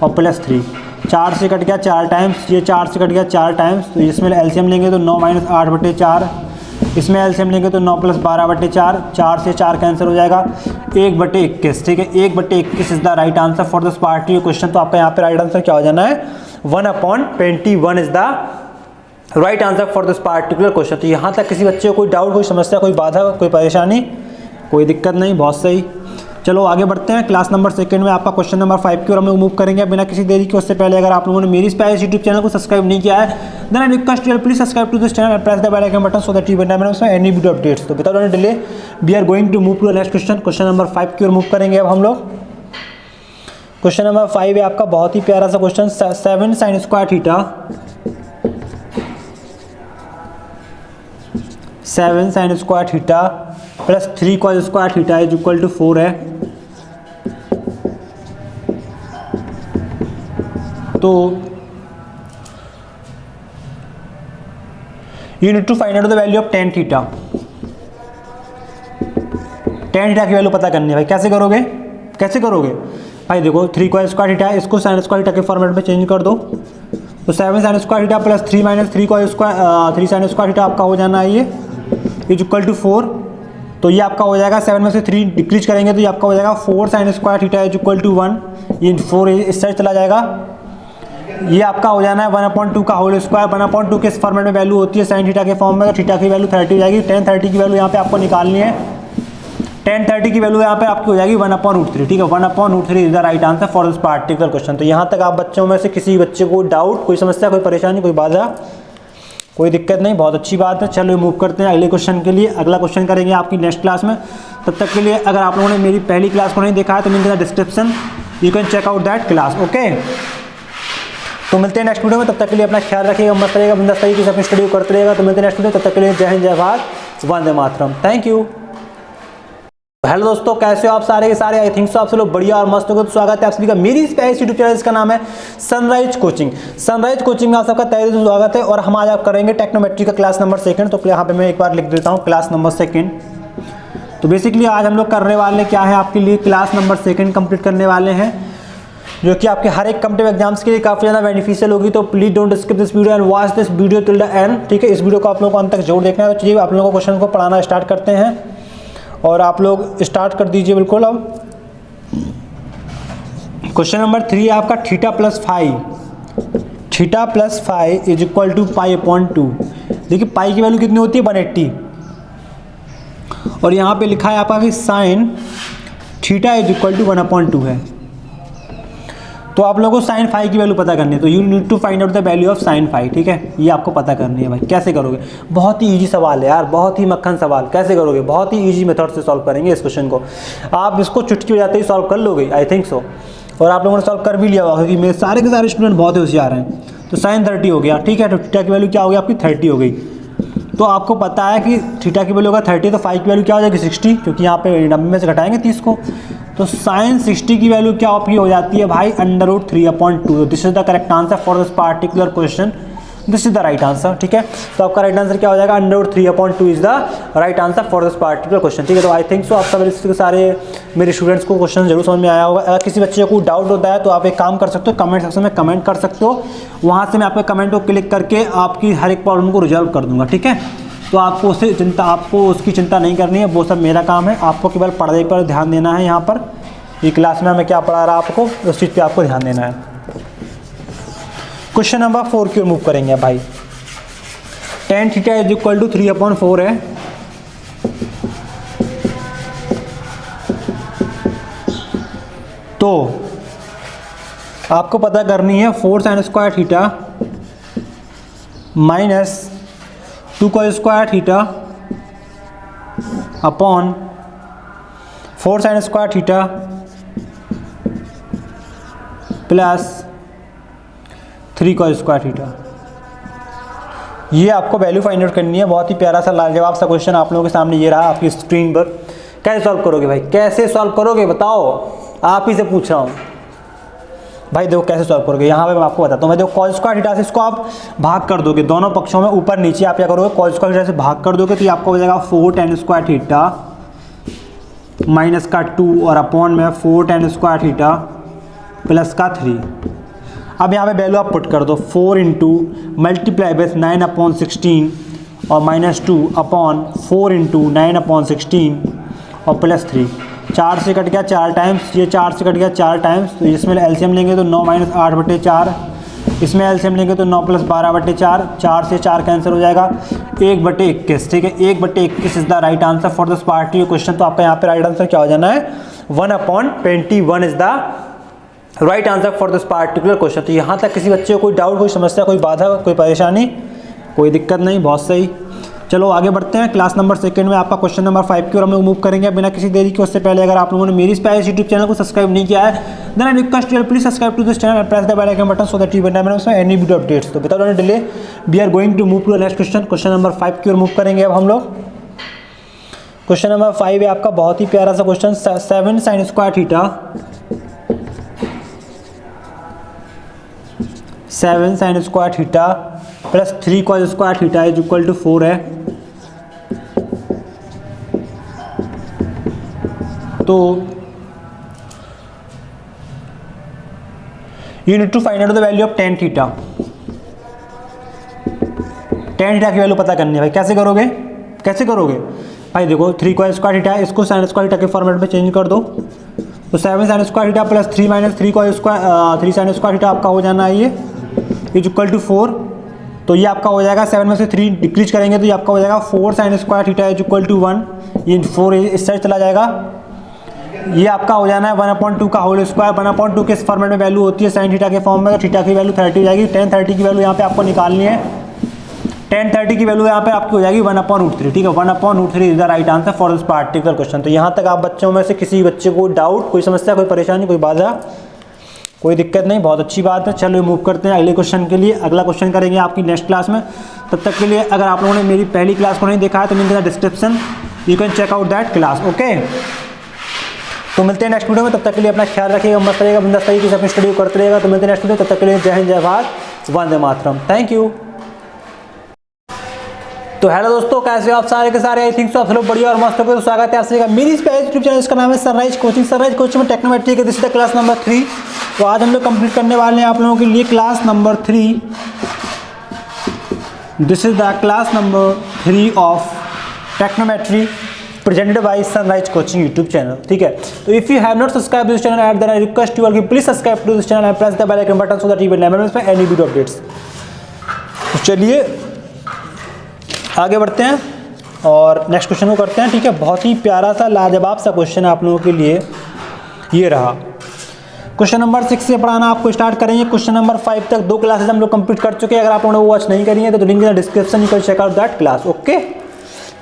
और प्लस 3। 4 से कट गया 4 टाइम्स, ये 4 से कट गया 4 टाइम्स। तो इसमें एलसीएम लेंगे तो 9 - 8/4, इसमें एलसीएम लेंगे तो 9 + 12/4। 4 से 4 कैंसिल हो जाएगा, 1/21, ठीक है। 1/21 is the right answer for this particular question. तो आपका यहाँ पे राइट आंसर क्या हो जाना है, 1/21 is the right answer for this particular question. तो यहाँ तक किसी बच्चे को कोई डाउट, कोई समस्या, कोई बाधा, कोई परेशानी, कोई दिक्कत नहीं, बहुत सही। चलो आगे बढ़ते हैं। क्लास नंबर सेकंड में आपका क्वेश्चन नंबर 5 की ओर हम लोग मूव करेंगे बिना किसी देरी के। उससे पहले अगर आप लोगों ने मेरी स्पाइस यूट्यूब चैनल को सब्सक्राइब नहीं किया है, then I request you please subscribe to this channel and press the bell icon button so that you will never miss any video updates. तो without any delay we are going to move to the next question. Question number 5 की ओर move करेंगे अब हम लोग। Question number 5 है आपका बहुत ही प्यारा सा question. 7 sin square theta 7 sin square theta plus 3 cos square theta is equal to 4 है। तो you need to find out the value of tan theta. tan theta की वैल्यू पता करनी है भाई। कैसे करोगे, कैसे करोगे भाई? देखो 3 cos स्क्वायर थीटा, इसको sin स्क्वायर थीटा के फॉर्मेट में चेंज कर दो। तो 7 sin square theta plus 3 minus 3 cos square 3 sin square theta आपका हो जाना है ये इज इक्वल टू 4। तो ये आपका हो जाएगा 7 में से 3 डिक्रीज करेंगे तो ये आपका हो जाएगा 4 sin square theta is equal to 1। ये 4 इस साइड चला जाएगा। ये आपका हो जाना है 1/2 का होल स्क्वायर। 1/2 के इस फॉर्मेट में वैल्यू होती है sin थीटा के फॉर्म में, तो थीटा की वैल्यू 30 हो जाएगी। tan 30 की वैल्यू यहाँ पे आपको निकालनी है। tan 30 की वैल्यू यहाँ पे आपकी हो जाएगी 1/√3। ठीक है, 1/√3 is the right answer for this particular question. तो यहाँ तक आप बच्चों में से किसी बच्चे को डाउट, कोई समस्या, कोई परेशानी, कोई बाधा, कोई दिक्कत नहीं, बहुत अच्छी बात है। चलो मूव करते हैं अगले क्वेश्चन के लिए। अगला क्वेश्चन करेंगे आपकी नेक्स्ट क्लास में। तब तक के लिए अगर आप लोगों ने मेरी पहली क्लास को नहीं देखा है तो link in the description, you can check out that class. Okay, तो मिलते हैं नेक्स्ट वीडियो में। तब तक के लिए अपना ख्याल रखिएगा, मस्त रहेगा, बिंदास तरीके से अपनी स्टडी करते रहेगा। तो मिलते हैं नेक्स्ट वीडियो, तब तक के लिए जय हिंद, जय Bharat, Vande Mataram. Thank you. Hello दोस्तों, कैसे हो आप सारे के सारे? आई थिंक सो आप सब लोग बढ़िया और मस्त होंगे। तो स्वागत है आप सभी का मेरी स्पाइस यूट्यूब चैनल, इसका नाम है सनराइज कोचिंग। सनराइज कोचिंग में आप सबका तहे दिल से स्वागत है। और हम आज आप करेंगे टेक्नोमेट्री का क्लास नंबर 2। तो यहाँ पे मैं एक बार लिख देता हूँ क्लास नंबर 2। तो बेसिकली आज हम लोग करने वाले क्या है, आपके लिए क्लास नंबर 2 कंप्लीट करने वाले हैं, जो कि आपके हर एक कॉम्पिटिटिव एग्जाम्स के लिए काफ़ी ज़्यादा बेनिफिशियल होगी। तो please don't skip this video and watch this video till the end. ठीक है, इस वीडियो को आप लोगों को अंत तक जरूर देखना है। तो चलिए आप लोगों को क्वेश्चन को पढ़ाना स्टार्ट करते हैं और आप लोग स्टार्ट कर दीजिए बिल्कुल। अब क्वेश्चन नंबर 3 है आपका theta plus 5 is equal to π/2। देखिए पाई की वैल्यू कितनी होती है, 180। और यहाँ पे लिखा है आपका कि sine theta is equal to 1/2 है। तो आप लोगों को sin फाई की वैल्यू पता करनी है। तो you need to find out the value of sin phi. ठीक है, ये आपको पता करनी है भाई। कैसे करोगे? बहुत ही इजी सवाल है यार, बहुत ही मक्खन सवाल। कैसे करोगे? बहुत ही इजी मेथड से सॉल्व करेंगे इस क्वेश्चन को। आप इसको चुटकी बजाते ही सॉल्व कर लोगे, आई थिंक सो। और आप लोगों ने सॉल्व कर भी लिया होगा क्योंकि मेरे सारे के सारे स्टूडेंट बहुत ही होशियार हैं। तो sin 30 हो गया। ठीक है, तो थीटा की वैल्यू क्या हो गई आपकी? 30 हो गई। तो आपको पता है कि थीटा की वैल्यू होगा 30, तो फाई की वैल्यू क्या हो जाएगी? 60, क्योंकि यहाँ पे 90 में से घटाएंगे 30 को। तो sin 60 की वैल्यू क्या आपकी हो जाती है भाई? √3/2। This is the correct answer for this particular question. This is the right answer. ठीक है, तो आपका राइट आंसर क्या हो जाएगा? √3/2 is the right answer for this particular question. ठीक है, तो आई थिंक सो आप सब सारे मेरे स्टूडेंट्स को क्वेश्चन जरूर समझ में आया होगा। अगर किसी बच्चे को डाउट होता है तो आप एक काम कर सकते हो, कमेंट सेक्शन में कमेंट कर सकते हो। वहाँ से मैं आपके कमेंट को क्लिक करके आपकी हर एक प्रॉब्लम को रिजॉल्व कर दूंगा। ठीक है, तो आपको उसकी चिंता नहीं करनी है, वो सब मेरा काम है। आपको केवल पढ़ाई पर ध्यान देना है। यहाँ पर ये क्लास में हमें क्या पढ़ा रहा आपको, उस चीज़ पे आपको ध्यान देना है। क्वेश्चन नंबर 4 की ओर मूव करेंगे भाई। tan theta is equal to 3/4 है। तो आपको पता करनी है 4 sin square theta minus 2 cos square theta upon 4 sin square theta plus 3 cos square theta. ये आपको वैल्यू फाइंड आउट करनी है। बहुत ही प्यारा सा लाजवाब सा क्वेश्चन आप लोगों के सामने ये रहा आपकी स्क्रीन पर। कैसे सॉल्व करोगे भाई? कैसे सॉल्व करोगे बताओ, आप ही से पूछ रहा हूँ भाई। देखो कैसे सॉल्व करोगे, यहाँ पे मैं आपको बताता हूँ। मैं देखो cos स्क्वायर थीटा से इसको आप भाग कर दोगे, दोनों पक्षों में ऊपर नीचे आप क्या करोगे? cos स्क्वायर थीटा से भाग कर दोगे तो ये आपको हो जाएगा 4 tan स्क्वायर थीटा माइनस का 2 और अपॉन में 4 tan स्क्वायर थीटा प्लस का 3। अब यहाँ पे वैल्यू आप पुट कर दो। 4 इंटू मल्टीप्लाई बेस 9/16 और माइनस 2 अपॉन 4 इंटू 9/16 और प्लस 3। 4 से कट गया 4 टाइम्स, ये 4 से कट गया 4 टाइम्स। तो इसमें एलसीएम लेंगे तो 9 - 8/4, इसमें एलसीएम लेंगे तो 9 + 12/4। 4 से 4 कैंसिल हो जाएगा, 1/21। ठीक है, 1/21 is the right answer for this part question. तो आपका यहाँ पे राइट आंसर क्या हो जाना है? 1/21 is the right answer for this particular question. तो यहाँ तक किसी बच्चे को कोई डाउट, कोई समस्या, कोई बाधा, कोई परेशानी, कोई दिक्कत नहीं, बहुत सही। चलो आगे बढ़ते हैं। क्लास नंबर 2 में आपका क्वेश्चन नंबर 5 की ओर हम लोग मूव करेंगे बिना किसी देरी के। उससे पहले अगर आप लोगों ने मेरी स्पाइस यूट्यूब चैनल को सब्सक्राइब नहीं किया है, then I request you please subscribe to this channel and press the bell icon button so that you will never miss any video updates. तो without any delay we are going to move to the next question. Question number 5 की ओर move करेंगे अब हम लोग। Question number 5 है आपका बहुत ही प्यारा सा question. 7 sin square theta 7 sin square theta plus 3 cos square theta is equal to 4 है। तो you need to find out the value of tan theta. tan theta की वैल्यू पता करनी है भाई। कैसे करोगे, कैसे करोगे भाई? देखो 3 cos स्क्वायर थीटा, इसको sin स्क्वायर थीटा के फॉर्मेट में चेंज कर दो। तो 7 sin square theta plus 3 minus 3 cos square 3 sin square theta आपका हो जाना है ये इज इक्वल टू 4। तो ये आपका हो जाएगा 7 में से 3 डिक्रीज करेंगे तो ये आपका हो जाएगा 4 sin square theta is equal to 1। ये 4 इस साइड चला जाएगा। ये आपका हो जाना है 1/2 का होल स्क्वायर। 1/2 के इस फॉर्मेट में वैल्यू होती है sin थीटा के फॉर्म में। तो थीटा की वैल्यू 30 हो जाएगी। tan 30 की वैल्यू यहाँ पे आपको निकालनी है। tan 30 की वैल्यू यहाँ पे आपकी हो जाएगी 1/√3। ठीक है, 1/√3 is the right answer for this particular question. तो यहाँ तक आप बच्चों में से किसी बच्चे को डाउट, कोई समस्या, कोई परेशानी, कोई बाधा, कोई दिक्कत नहीं, बहुत अच्छी बात है। चलो मूव करते हैं अगले क्वेश्चन के लिए। अगला क्वेश्चन करेंगे आपकी नेक्स्ट क्लास में। तब तक के लिए अगर आप लोगों ने मेरी पहली क्लास को नहीं देखा है तो link in the description, you can check out that class. Okay, तो मिलते हैं नेक्स्ट वीडियो में। तब तक के लिए अपना ख्याल रखिएगा, मस्त रहिएगा, बिंदास तरीके से अपनी स्टडी करते रहेगा। तो मिलते हैं नेक्स्ट वीडियो। तब तक के लिए जय हिंद, जय भारत, वंदे मातरम। Thank you. तो हेलो दोस्तों, कैसे हो आप सारे के सारे? आई थिंक सो आप लोग बढ़िया और मस्त हो गए। तो स्वागत है आप सभी का मेरी इस यूट्यूब चैनल, इसका नाम है सनराइज कोचिंग। सनराइज कोचिंग में टेक्नोमेट्री के this is the class number 3। तो आज हम लोग कंप्लीट करने वाले हैं आप लोगों के लिए class number 3। This is the class number 3 of technometry presented by Sunrise Coaching YouTube channel. ठीक है, तो if you have not subscribe this channel at then I request you all कि please subscribe to this channel and press the bell icon button so that you will never miss any video updates. तो चलिए आगे बढ़ते हैं और next question को करते हैं। ठीक है, बहुत ही प्यारा सा लाजवाब सा क्वेश्चन है आप लोगों के लिए। ये रहा क्वेश्चन नंबर 6 से पढ़ाना आपको स्टार्ट करेंगे। क्वेश्चन नंबर 5 तक 2 क्लासेस हम लोग कंप्लीट कर चुके हैं। अगर आप लोगों ने वॉच नहीं करी है तो link in the description, you can check out that class. Okay,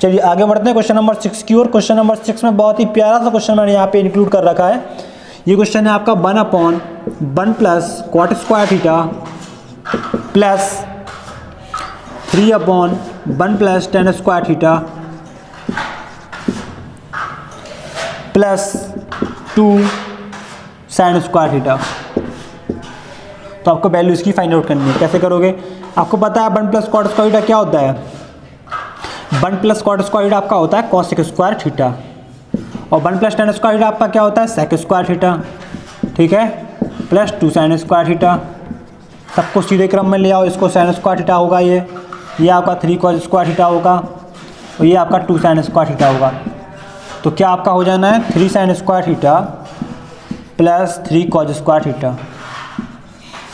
चलिए आगे बढ़ते हैं क्वेश्चन नंबर 6 की ओर। क्वेश्चन नंबर 6 में बहुत ही प्यारा सा क्वेश्चन मैंने यहाँ पे इंक्लूड कर रखा है। ये क्वेश्चन है आपका 1/1 plus cot square theta plus 3/1 plus tan square theta plus 2 sin square theta. तो आपको वैल्यू इसकी फाइंड आउट करनी है। कैसे करोगे? आपको पता है 1 प्लस cot स्क्वायर थीटा क्या होता है? 1 प्लस cot स्क्वायर थीटा आपका होता है cos स्क्वायर थीटा और 1 प्लस tan स्क्वायर थीटा आपका क्या होता है? sec square theta. ठीक है, प्लस 2 sin स्क्वायर थीटा। सबको सीधे क्रम में ले आओ। इसको sin स्क्वायर थीटा होगा, ये आपका 3 cos स्क्वायर थीटा होगा और ये आपका 2 sin स्क्वायर थीटा होगा। तो क्या आपका हो जाना है 3 sin square theta plus 3 cos square theta.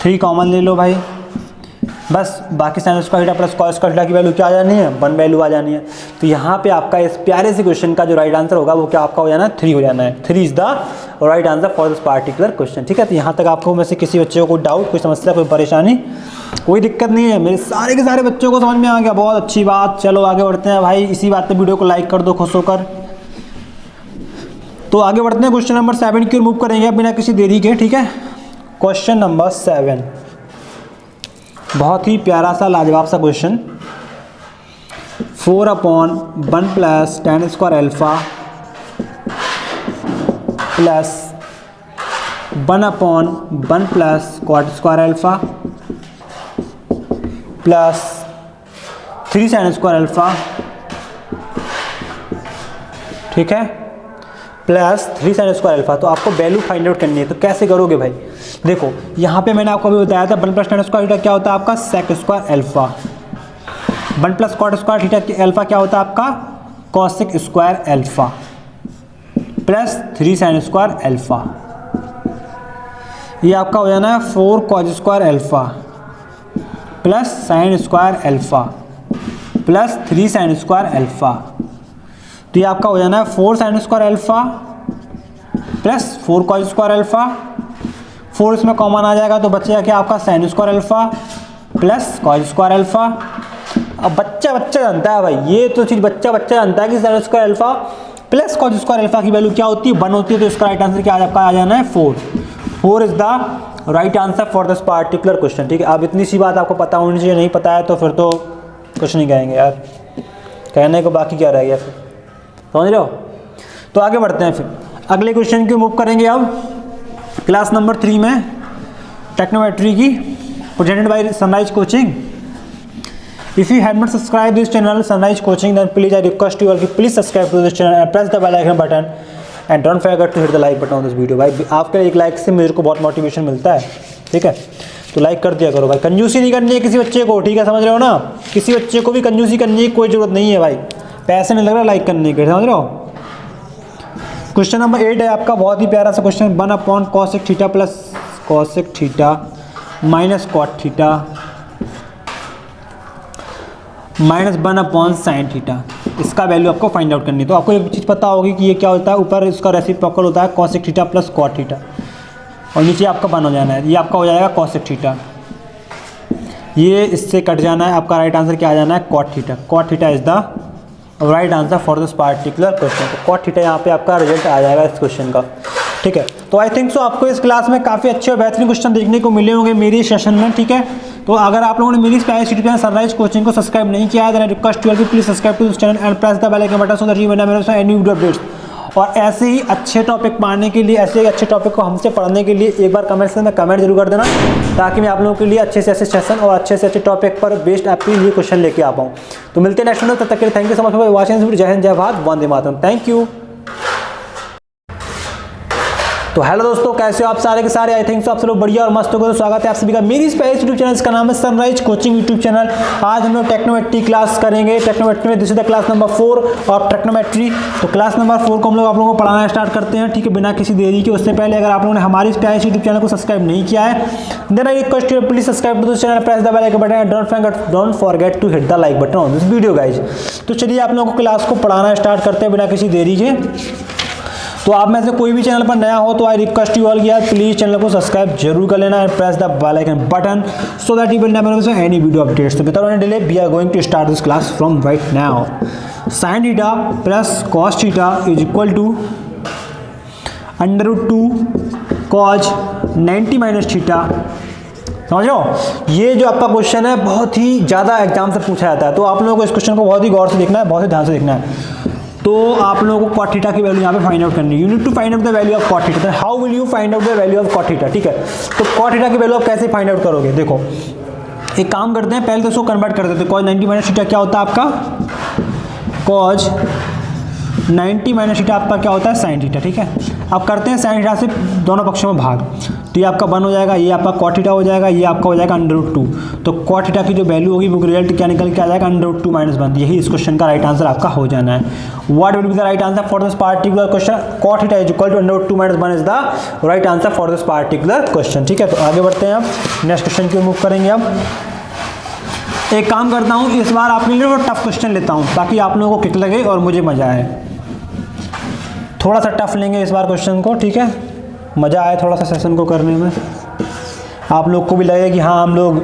3 common ले लो भाई, बस बाकी sin square theta plus cos square theta की वैल्यू क्या आ जानी है? 1 वैल्यू आ जानी है। तो यहाँ पे आपका इस प्यारे से क्वेश्चन का जो राइट आंसर होगा वो क्या आपका हो जाना है? 3 हो जाना है। 3 is the right answer for this particular question. ठीक है, तो यहाँ तक आपको में से किसी बच्चे को कोई डाउट, कोई समस्या, कोई परेशानी, कोई दिक्कत नहीं है? मेरे सारे के सारे बच्चों को समझ में आ गया, बहुत अच्छी बात। चलो आगे बढ़ते हैं भाई। इसी बात पे वीडियो को लाइक कर दो खुश होकर। तो आगे बढ़ते हैं क्वेश्चन नंबर 7 की ओर मूव करेंगे बिना किसी देरी के। ठीक है, क्वेश्चन नंबर 7 बहुत ही प्यारा सा लाजवाब सा question. 4/1 plus tan square alpha plus 1/1 plus cot square alpha plus 3 sin square alpha. ठीक है, प्लस 3 sin स्क्वायर अल्फा। तो आपको वैल्यू फाइंड आउट करनी है। तो कैसे करोगे भाई? देखो यहाँ पे मैंने आपको अभी बताया था 1 प्लस tan स्क्वायर थीटा क्या होता है आपका? sec square alpha. 1 plus cot square theta alpha क्या होता है आपका? cosec square alpha plus 3 sin square alpha. ये आपका हो जाना है 4 cos square alpha plus sin square alpha plus 3 sin square alpha. तो ये आपका हो जाना है 4 sin square alpha plus 4 cos square alpha, 4 इसमें कॉमन आ जाएगा तो बचेगा क्या आपका sine square alpha plus cos square alpha. अब बच्चा जानता है भाई, ये तो चीज़ बच्चा जानता है कि sign square alpha plus cos square alpha की वैल्यू क्या होती है, 1 होती है। तो इसका राइट आंसर क्या आपका आ जाना है 4। 4 is the right answer for this particular question, ठीक है। अब इतनी सी बात आपको पता होनी चाहिए, नहीं पता है तो फिर तो कुछ नहीं कहेंगे यार, कहने को बाकी क्या रह गया फिर, समझ रहे हो। तो आगे बढ़ते हैं, फिर अगले क्वेश्चन की मूव करेंगे अब क्लास नंबर 3 में टेक्नोमेट्री की, presented by Sunrise coaching. If you have not subscribed this channel Sunrise Coaching, then please I request you all to please subscribe to this channel and press the bell icon button and don't forget to hit the like button on this video। भाई आपके एक like से मेरे को बहुत motivation मिलता है, ठीक है। तो लाइक कर दिया करो भाई, कंजूसी नहीं करनी है किसी बच्चे को, ठीक है, समझ रहे हो ना। किसी बच्चे को भी कंजूसी करने की कोई ज़रूरत नहीं है भाई, पैसे नहीं लग रहा लाइक करने के, समझ रहे हो। क्वेश्चन नंबर 8 है आपका, बहुत ही प्यारा सा question. 1 cosec theta plus cosec theta minus cot theta minus 1 sin theta, इसका वैल्यू आपको फाइंड आउट करनी है। तो आपको एक चीज़ पता होगी कि ये क्या होता है, ऊपर इसका रेसिप्रोकल होता है cosec theta plus cot theta और नीचे आपका 1 हो जाना है, ये आपका हो जाएगा cosec थीटा, ये इससे कट जाना है, आपका राइट आंसर क्या आ जाना है cot theta. cot theta is the right answer for this particular question. तो cot थीटा यहाँ पे आपका रिजल्ट आ जाएगा इस क्वेश्चन का, ठीक है। तो आई थिंक सो आपको इस क्लास में काफ़ी अच्छे और बेहतरीन क्वेश्चन देखने को मिले होंगे मेरी सेशन में, ठीक है। तो अगर आप लोगों ने मेरी spice YouTube channel Sunrise Coaching को सब्सक्राइब नहीं किया है, then I request you to please subscribe to this channel and press the bell icon button so that you never miss any video updates. और ऐसे ही अच्छे टॉपिक पढ़ने के लिए, ऐसे ही अच्छे टॉपिक को हमसे पढ़ने के लिए एक बार कमेंट सेक्शन में कमेंट जरूर कर देना, ताकि मैं आप लोगों के लिए अच्छे से अच्छे सेशन और अच्छे से अच्छे टॉपिक पर बेस्ड आपके लिए क्वेश्चन लेके आ पाऊँ। तो मिलते हैं नेक्स्ट वीडियो, तब तक के लिए thank you so much for watching this video. जय हिंद, जय भारत, वंदे मातरम, थैंक यू। तो हेलो दोस्तों, कैसे हो आप सारे के सारे, आई थिंक सो आप सब लोग बढ़िया और मस्त हो गए। तो स्वागत है आप सभी का मेरी स्पेस यूट्यूब चैनल, इसका नाम है सनराइज कोचिंग यूट्यूब चैनल। आज हम लोग टेक्नोमेट्री क्लास करेंगे। टेक्नोमेट्री में this is the class number 4 of टेक्नोमेट्री। तो क्लास नंबर 4 को हम लोग आप लोगों को पढ़ाना स्टार्ट करते हैं, ठीक है, बिना किसी देरी के। उससे पहले अगर आप लोगों ने हमारी स्पेस यूट्यूब चैनल को सब्सक्राइब नहीं किया है, then I request you please subscribe to this channel, press the bell icon button and don't forget to hit the like button on this video guys. तो चलिए आप लोगों को क्लास को पढ़ाना स्टार्ट करते हैं बिना किसी देरी के। तो आप में से कोई भी चैनल पर नया हो तो आई रिक्वेस्ट यू ऑल कि यार प्लीज़ चैनल को सब्सक्राइब जरूर कर लेना and press the bell icon button so that you will never miss any video updates. तो without any delay we are going to start this class from right now. sin theta plus cos theta is equal to √2 cos 90 minus theta. समझ लो, ये जो आपका question है बहुत ही ज़्यादा exam से पूछा जाता है, तो आप लोगों को इस क्वेश्चन को बहुत ही गौर से देखना है, बहुत ही ध्यान से देखना है। तो आप लोगों को cot थीटा की वैल्यू यहाँ पे फाइंड आउट करनी है। You need to find out the value of cot theta. How will you find out the value of cot theta, ठीक है। तो cot थीटा की वैल्यू आप कैसे फाइंड आउट करोगे, देखो एक काम करते हैं, पहले तो इसको कन्वर्ट कर देते हैं। cos 90 माइनस थीटा क्या होता है आपका, cos 90 माइनस थीटा आपका क्या होता है sin थीटा, ठीक है। अब करते हैं sin थीटा से दोनों पक्षों में भाग, तो ये आपका 1 हो जाएगा, ये आपका cot थीटा हो जाएगा, ये आपका हो जाएगा √2। तो cot थीटा की जो वैल्यू होगी वो रिजल्ट क्या निकल के आ जाएगा, √2 माइनस 1। यही इस क्वेश्चन का राइट आंसर आपका हो जाना है। What will be the right answer for this particular question, cot theta is equal to √2 minus 1 is the right answer for this particular question, ठीक है। तो आगे बढ़ते हैं, अब नेक्स्ट क्वेश्चन की मूव करेंगे। अब एक काम करता हूँ, इस बार आपके लिए टफ क्वेश्चन लेता हूँ ताकि आप लोगों को किक लगे और मुझे मजा आए। थोड़ा सा टफ लेंगे इस बार क्वेश्चन को, ठीक है, मज़ा आए थोड़ा सा सेशन को करने में, आप लोग को भी लगे कि हाँ हम लोग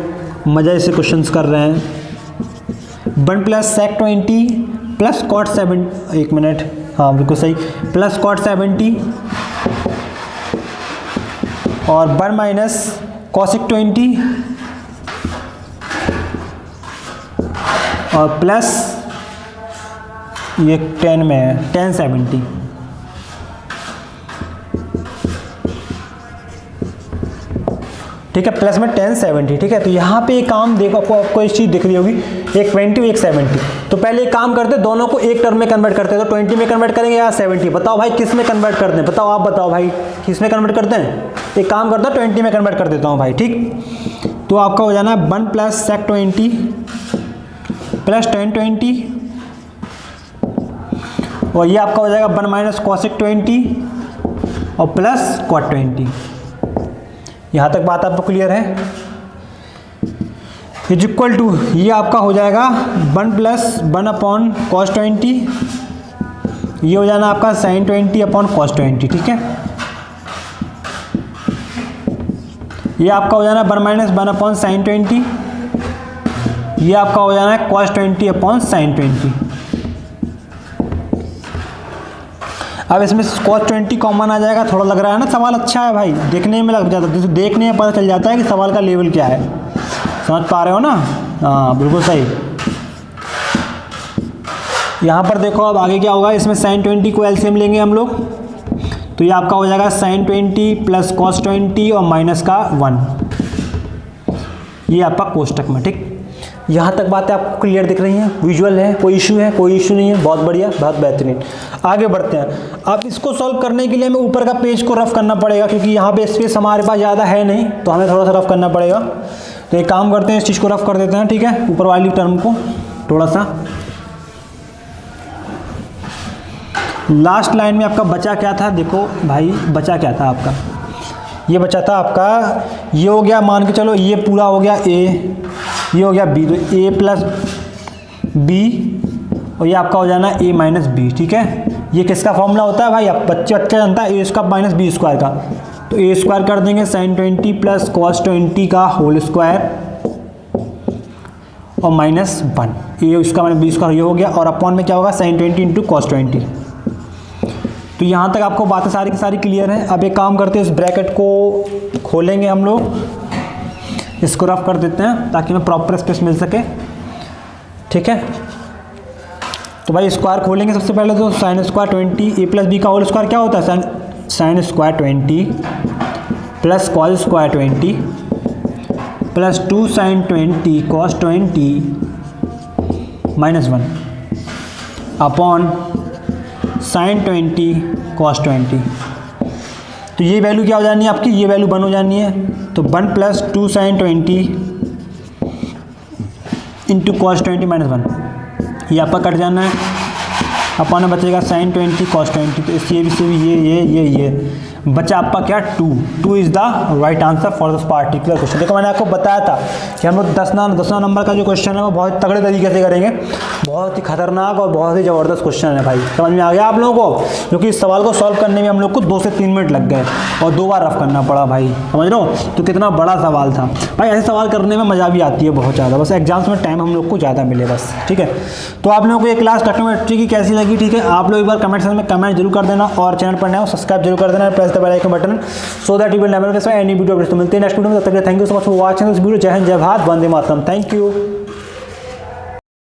मज़े से क्वेश्चंस कर रहे हैं। 1 प्लस sec 20 प्लस cot 7, एक मिनट, हाँ बिल्कुल सही, प्लस cot 70 और 1 माइनस cosec 20 और प्लस ये 10 में है tan 70, ठीक है, प्लस में tan 70, ठीक है। तो यहाँ पे एक काम देखो, आपको एक चीज़ दिख रही होगी, एक 20 एक 70। तो पहले एक काम करते हैं, दोनों को एक टर्म में कन्वर्ट करते हैं। तो 20 में कन्वर्ट करेंगे या 70, बताओ भाई किस में कन्वर्ट करते हैं, बताओ आप बताओ भाई किस में कन्वर्ट करते हैं। एक काम करता हूँ 20 में कन्वर्ट कर देता हूँ भाई, ठीक। तो आपका हो जाना है 1 प्लस sec 20 प्लस tan 20 और ये आपका हो जाएगा 1 माइनस cosec 20 और प्लस cot 20। यहाँ तक बात आपको क्लियर है। इज इक्वल टू ये आपका हो जाएगा 1 प्लस 1 अपॉन cos 20, ये हो जाना आपका sin 20 अपॉन cos 20, ठीक है। ये आपका हो जाना है 1 माइनस 1 अपॉन साइन 20, ये आपका हो जाना है कॉस 20 अपॉन साइन 20। अब इसमें cos 20 कॉमन आ जाएगा। थोड़ा लग रहा है ना सवाल अच्छा है भाई, देखने में लग जाता है, देखने में पता चल जाता है कि सवाल का लेवल क्या है। समझ पा रहे हो ना? हाँ बिल्कुल सही। यहाँ पर देखो अब आगे क्या होगा, इसमें साइन 20 को एलसीएम लेंगे हम लोग, तो ये आपका हो जाएगा साइन 20 प्लस कॉस 20 और माइनस का 1, ये आपका कोष्टक में। ठीक, यहाँ तक बातें आपको क्लियर दिख रही हैं, विजुअल है, कोई इशू है? कोई इशू नहीं है, बहुत बढ़िया, बहुत बेहतरीन। आगे बढ़ते हैं। अब इसको सॉल्व करने के लिए हमें ऊपर का पेज को रफ करना पड़ेगा, क्योंकि यहाँ पे स्पेस हमारे पास ज़्यादा है नहीं, तो हमें थोड़ा सा रफ करना पड़ेगा। तो एक काम करते हैं, इस चीज़ को रफ कर देते हैं, ठीक है, ऊपर वाली टर्म को थोड़ा सा। लास्ट लाइन में आपका बचा क्या था? देखो भाई बचा क्या था आपका, ये बचा था आपका, ये हो गया, मान के चलो ये पूरा हो गया ए, ये हो गया बी, तो ए प्लस बी और ये आपका हो जाना ए माइनस बी। ठीक है, ये किसका फॉर्मूला होता है भाई? आप बच्चे अच्छा जानता है, ए स्क्वायर माइनस बी स्क्वायर का। तो ए स्क्वायर कर देंगे साइन 20 प्लस कॉस 20 का होल स्क्वायर और माइनस 1, ए इसका माइनस बी स्क्वायर, ये हो गया, और अपॉन में क्या होगा साइन 20 इंटू कॉस 20। तो यहाँ तक आपको बातें सारी की सारी क्लियर हैं। अब एक काम करते हैं, इस ब्रैकेट को खोलेंगे हम लोग, इसको रफ कर देते हैं ताकि हमें प्रॉपर स्पेस मिल सके। ठीक है, तो भाई स्क्वायर खोलेंगे सबसे पहले, तो sine square 20 A plus B का होल स्क्वायर क्या होता है? Sine square 20 plus cos square 20 plus 2 sine 20 cos 20 minus 1 upon sine 20 cos 20। तो ये वैल्यू क्या हो जानी है आपकी? ये वैल्यू 1 हो जानी है, तो 1 plus 2 sine 20 into cos 20 minus 1, ये आपका कट जाना है, अपॉन में बचेगा साइन 20 कॉस 20। तो इससे भी ये बचा आपका क्या? 2 is the right answer for this particular question. देखो मैंने आपको बताया था कि हम लोग 10वां नंबर का जो क्वेश्चन है वो बहुत तगड़े तरीके से करेंगे, बहुत ही खतरनाक और बहुत ही ज़बरदस्त क्वेश्चन है भाई। समझ में आ गया आप लोगों को? क्योंकि इस सवाल को सॉल्व करने में हम लोग को 2 से 3 मिनट लग गए और 2 बार रफ करना पड़ा भाई, समझ रहे हो? तो कितना बड़ा सवाल था भाई। ऐसे सवाल करने में मज़ा भी आती है बहुत ज़्यादा, बस एग्जाम्स में टाइम हम लोग को ज़्यादा मिले बस। ठीक है, तो आप लोगों को ये क्लास टेक्नोमेट्री की कैसी लगी? ठीक है, आप लोग एक बार कमेंट सेक्शन में कमेंट जरूर कर देना, और चैनल पर नए हो सब्सक्राइब जरूर कर देना, press the bell icon button so that you will never miss any video updates. तो मिलते हैं नेक्स्ट वीडियो में, तब तक thank you so much for watching this video. जय हिंद, जय Bharat, Vande Mataram. Thank you.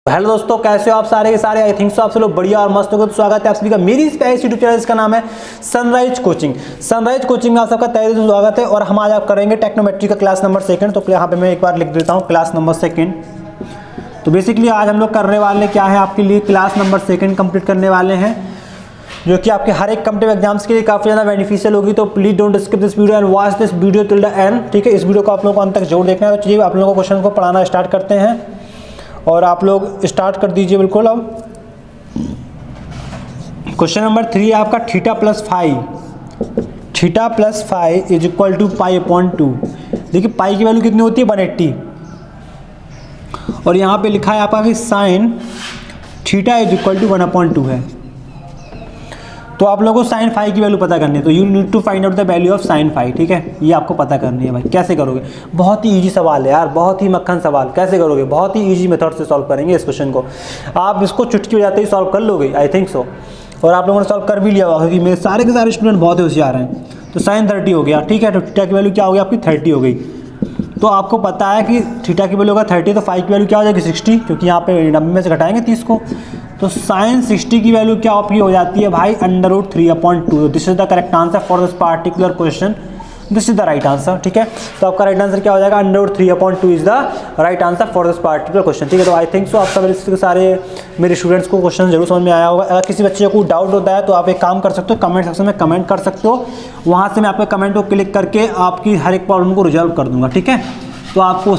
Hello दोस्तों, कैसे हो आप सारे के सारे? आई थिंक सो आप सब लोग बढ़िया और मस्त हो गए। तो स्वागत है आप सभी का मेरी इस प्यारी यूट्यूब चैनल, इसका नाम है सनराइज कोचिंग। सनराइज कोचिंग में आप सबका तहे दिल से स्वागत है। और हम आज आप करेंगे टेक्नोमेट्री का क्लास नंबर 2। तो यहाँ पे मैं एक बार लिख देता हूँ क्लास नंबर 2। तो बेसिकली आज हम लोग करने वाले क्या है, आपके लिए क्लास नंबर 2 कंप्लीट करने वाले हैं, जो कि आपके हर एक कॉम्पिटिटिव एग्जाम्स के लिए काफ़ी ज़्यादा बेनिफिशियल होगी। तो please don't skip this video and watch this video till the end. ठीक है, इस वीडियो को आप लोगों को अंत तक जरूर देखना है। तो चलिए आप लोगों को क्वेश्चन को पढ़ाना स्टार्ट करते हैं, और आप लोग स्टार्ट कर दीजिए बिल्कुल। अब क्वेश्चन नंबर 3 है आपका, theta plus 5 is equal to pi upon 2। देखिए पाई की वैल्यू कितनी होती है? 180, और यहाँ पे लिखा है आपका कि sine theta is equal to 1/2 है। तो आप लोगों को साइन 5 की वैल्यू पता करनी है, तो you need to find out the value of sine 5। ठीक है, ये आपको पता करनी है भाई। कैसे करोगे? बहुत ही इजी सवाल है यार, बहुत ही मक्खन सवाल। कैसे करोगे? बहुत ही इजी मेथड से सॉल्व करेंगे इस क्वेश्चन को। आप इसको चुटकी बजाते ही सॉल्व कर लोगे, आई थिंक सो। और आप लोगों ने सॉल्व कर भी लिया होगा, क्योंकि मेरे सारे के सारे स्टूडेंट बहुत ही होशियार हैं। तो साइन 30 हो गया, ठीक है। तो थीटा की वैल्यू क्या हो गई आपकी? 30 हो गई। तो आपको पता है कि थीटा की वैल्यू होगा 30, तो 5 की वैल्यू क्या हो जाएगी? 60, क्योंकि यहाँ पे 90 में से घटाएंगे 30 को। तो साइन 60 की वैल्यू क्या आपकी हो जाती है भाई? √3/2। This is the correct answer for this particular question. This is the right answer. ठीक है, तो आपका राइट आंसर क्या हो जाएगा? √3/2 is the right answer for this particular question. ठीक है, तो आई थिंक सो आप सब सारे मेरे स्टूडेंट्स को क्वेश्चन जरूर समझ में आया होगा। अगर किसी बच्चे को डाउट होता है तो आप एक काम कर सकते हो, कमेंट सेक्शन में कमेंट कर सकते हो। वहाँ से मैं आपके कमेंट को क्लिक करके आपकी हर एक प्रॉब्लम को रिजॉल्व कर दूंगा। ठीक है, तो आपको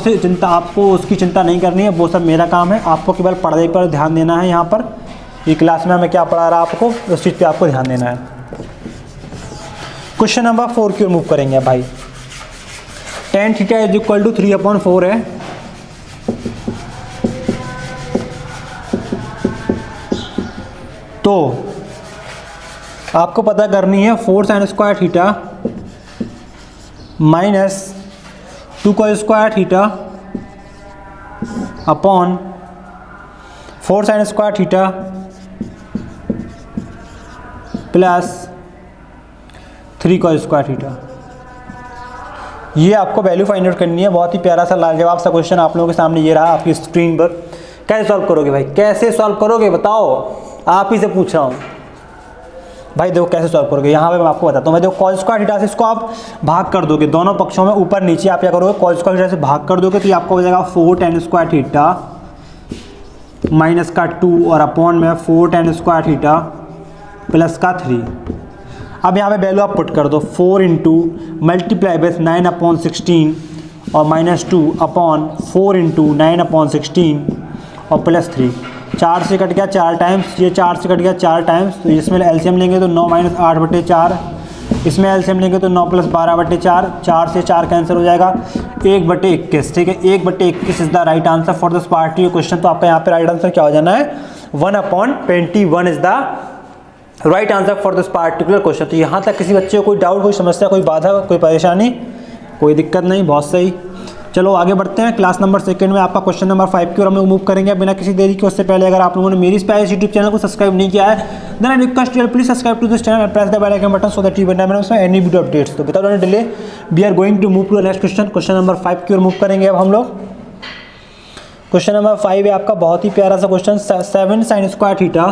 उसकी चिंता नहीं करनी है, वो सब मेरा काम है। आपको केवल पढ़ाई पर ध्यान देना है। यहाँ पर ये क्लास में हमें क्या पढ़ा रहा है आपको, उस चीज़ पे आपको ध्यान देना है। क्वेश्चन नंबर 4 की ओर मूव करेंगे भाई। tan theta is equal to 3/4 है। तो आपको पता करनी है 4 sin² theta minus 2 cos square theta upon 4 sin square theta plus 3 cos square theta. ये आपको वैल्यू फाइंड आउट करनी है। बहुत ही प्यारा सा लाजवाब सा क्वेश्चन आप लोगों के सामने ये रहा आपकी स्क्रीन पर। कैसे सॉल्व करोगे भाई, कैसे सॉल्व करोगे बताओ, आप ही से पूछ रहा हूँ भाई। देखो कैसे सॉल्व करोगे, यहाँ पे मैं आपको बताता हूँ। मैं देखो cos स्क्वायर थीटा से इसको आप भाग कर दोगे, दोनों पक्षों में ऊपर नीचे आप क्या करोगे, cos स्क्वायर थीटा से भाग कर दोगे तो ये आपको हो जाएगा 4 tan स्क्वायर थीटा माइनस का 2 और अपॉन में 4 tan स्क्वायर थीटा प्लस का 3। अब यहाँ पे वैल्यू आप पुट कर दो, 4 इंटू मल्टीप्लाई बेस 9/16 और माइनस 2 अपॉन 4 इंटू 9/16 और प्लस 3। 4 से कट गया 4 टाइम्स, ये 4 से कट गया 4 टाइम्स, तो इसमें एलसीएम लेंगे तो 9 - 8/4, इसमें एलसीएम लेंगे तो 9 + 12/4, 4 से 4 कैंसिल हो जाएगा, 1/21। ठीक है, 1/21 is the right answer for this particular question. तो आपका यहाँ पे राइट आंसर क्या हो जाना है, 1/21 is the right answer for this particular question. तो यहाँ तक किसी बच्चे को कोई डाउट, कोई समस्या, कोई बाधा, कोई परेशानी, कोई दिक्कत नहीं, बहुत सही। चलो आगे बढ़ते हैं। क्लास नंबर 2 में आपका क्वेश्चन नंबर 5 की ओर हम लोग मूव करेंगे बिना किसी देरी के। उससे पहले अगर आप लोगों ने मेरी स्पाइस यूट्यूब चैनल को सब्सक्राइब नहीं किया है, then I request you please subscribe to this channel and press the bell icon button so that you will never miss any video updates. तो without any delay we are going to move to the next question. Question number 5 की ओर move करेंगे अब हम लोग। Question number 5 है आपका बहुत ही प्यारा सा question. 7 sin square theta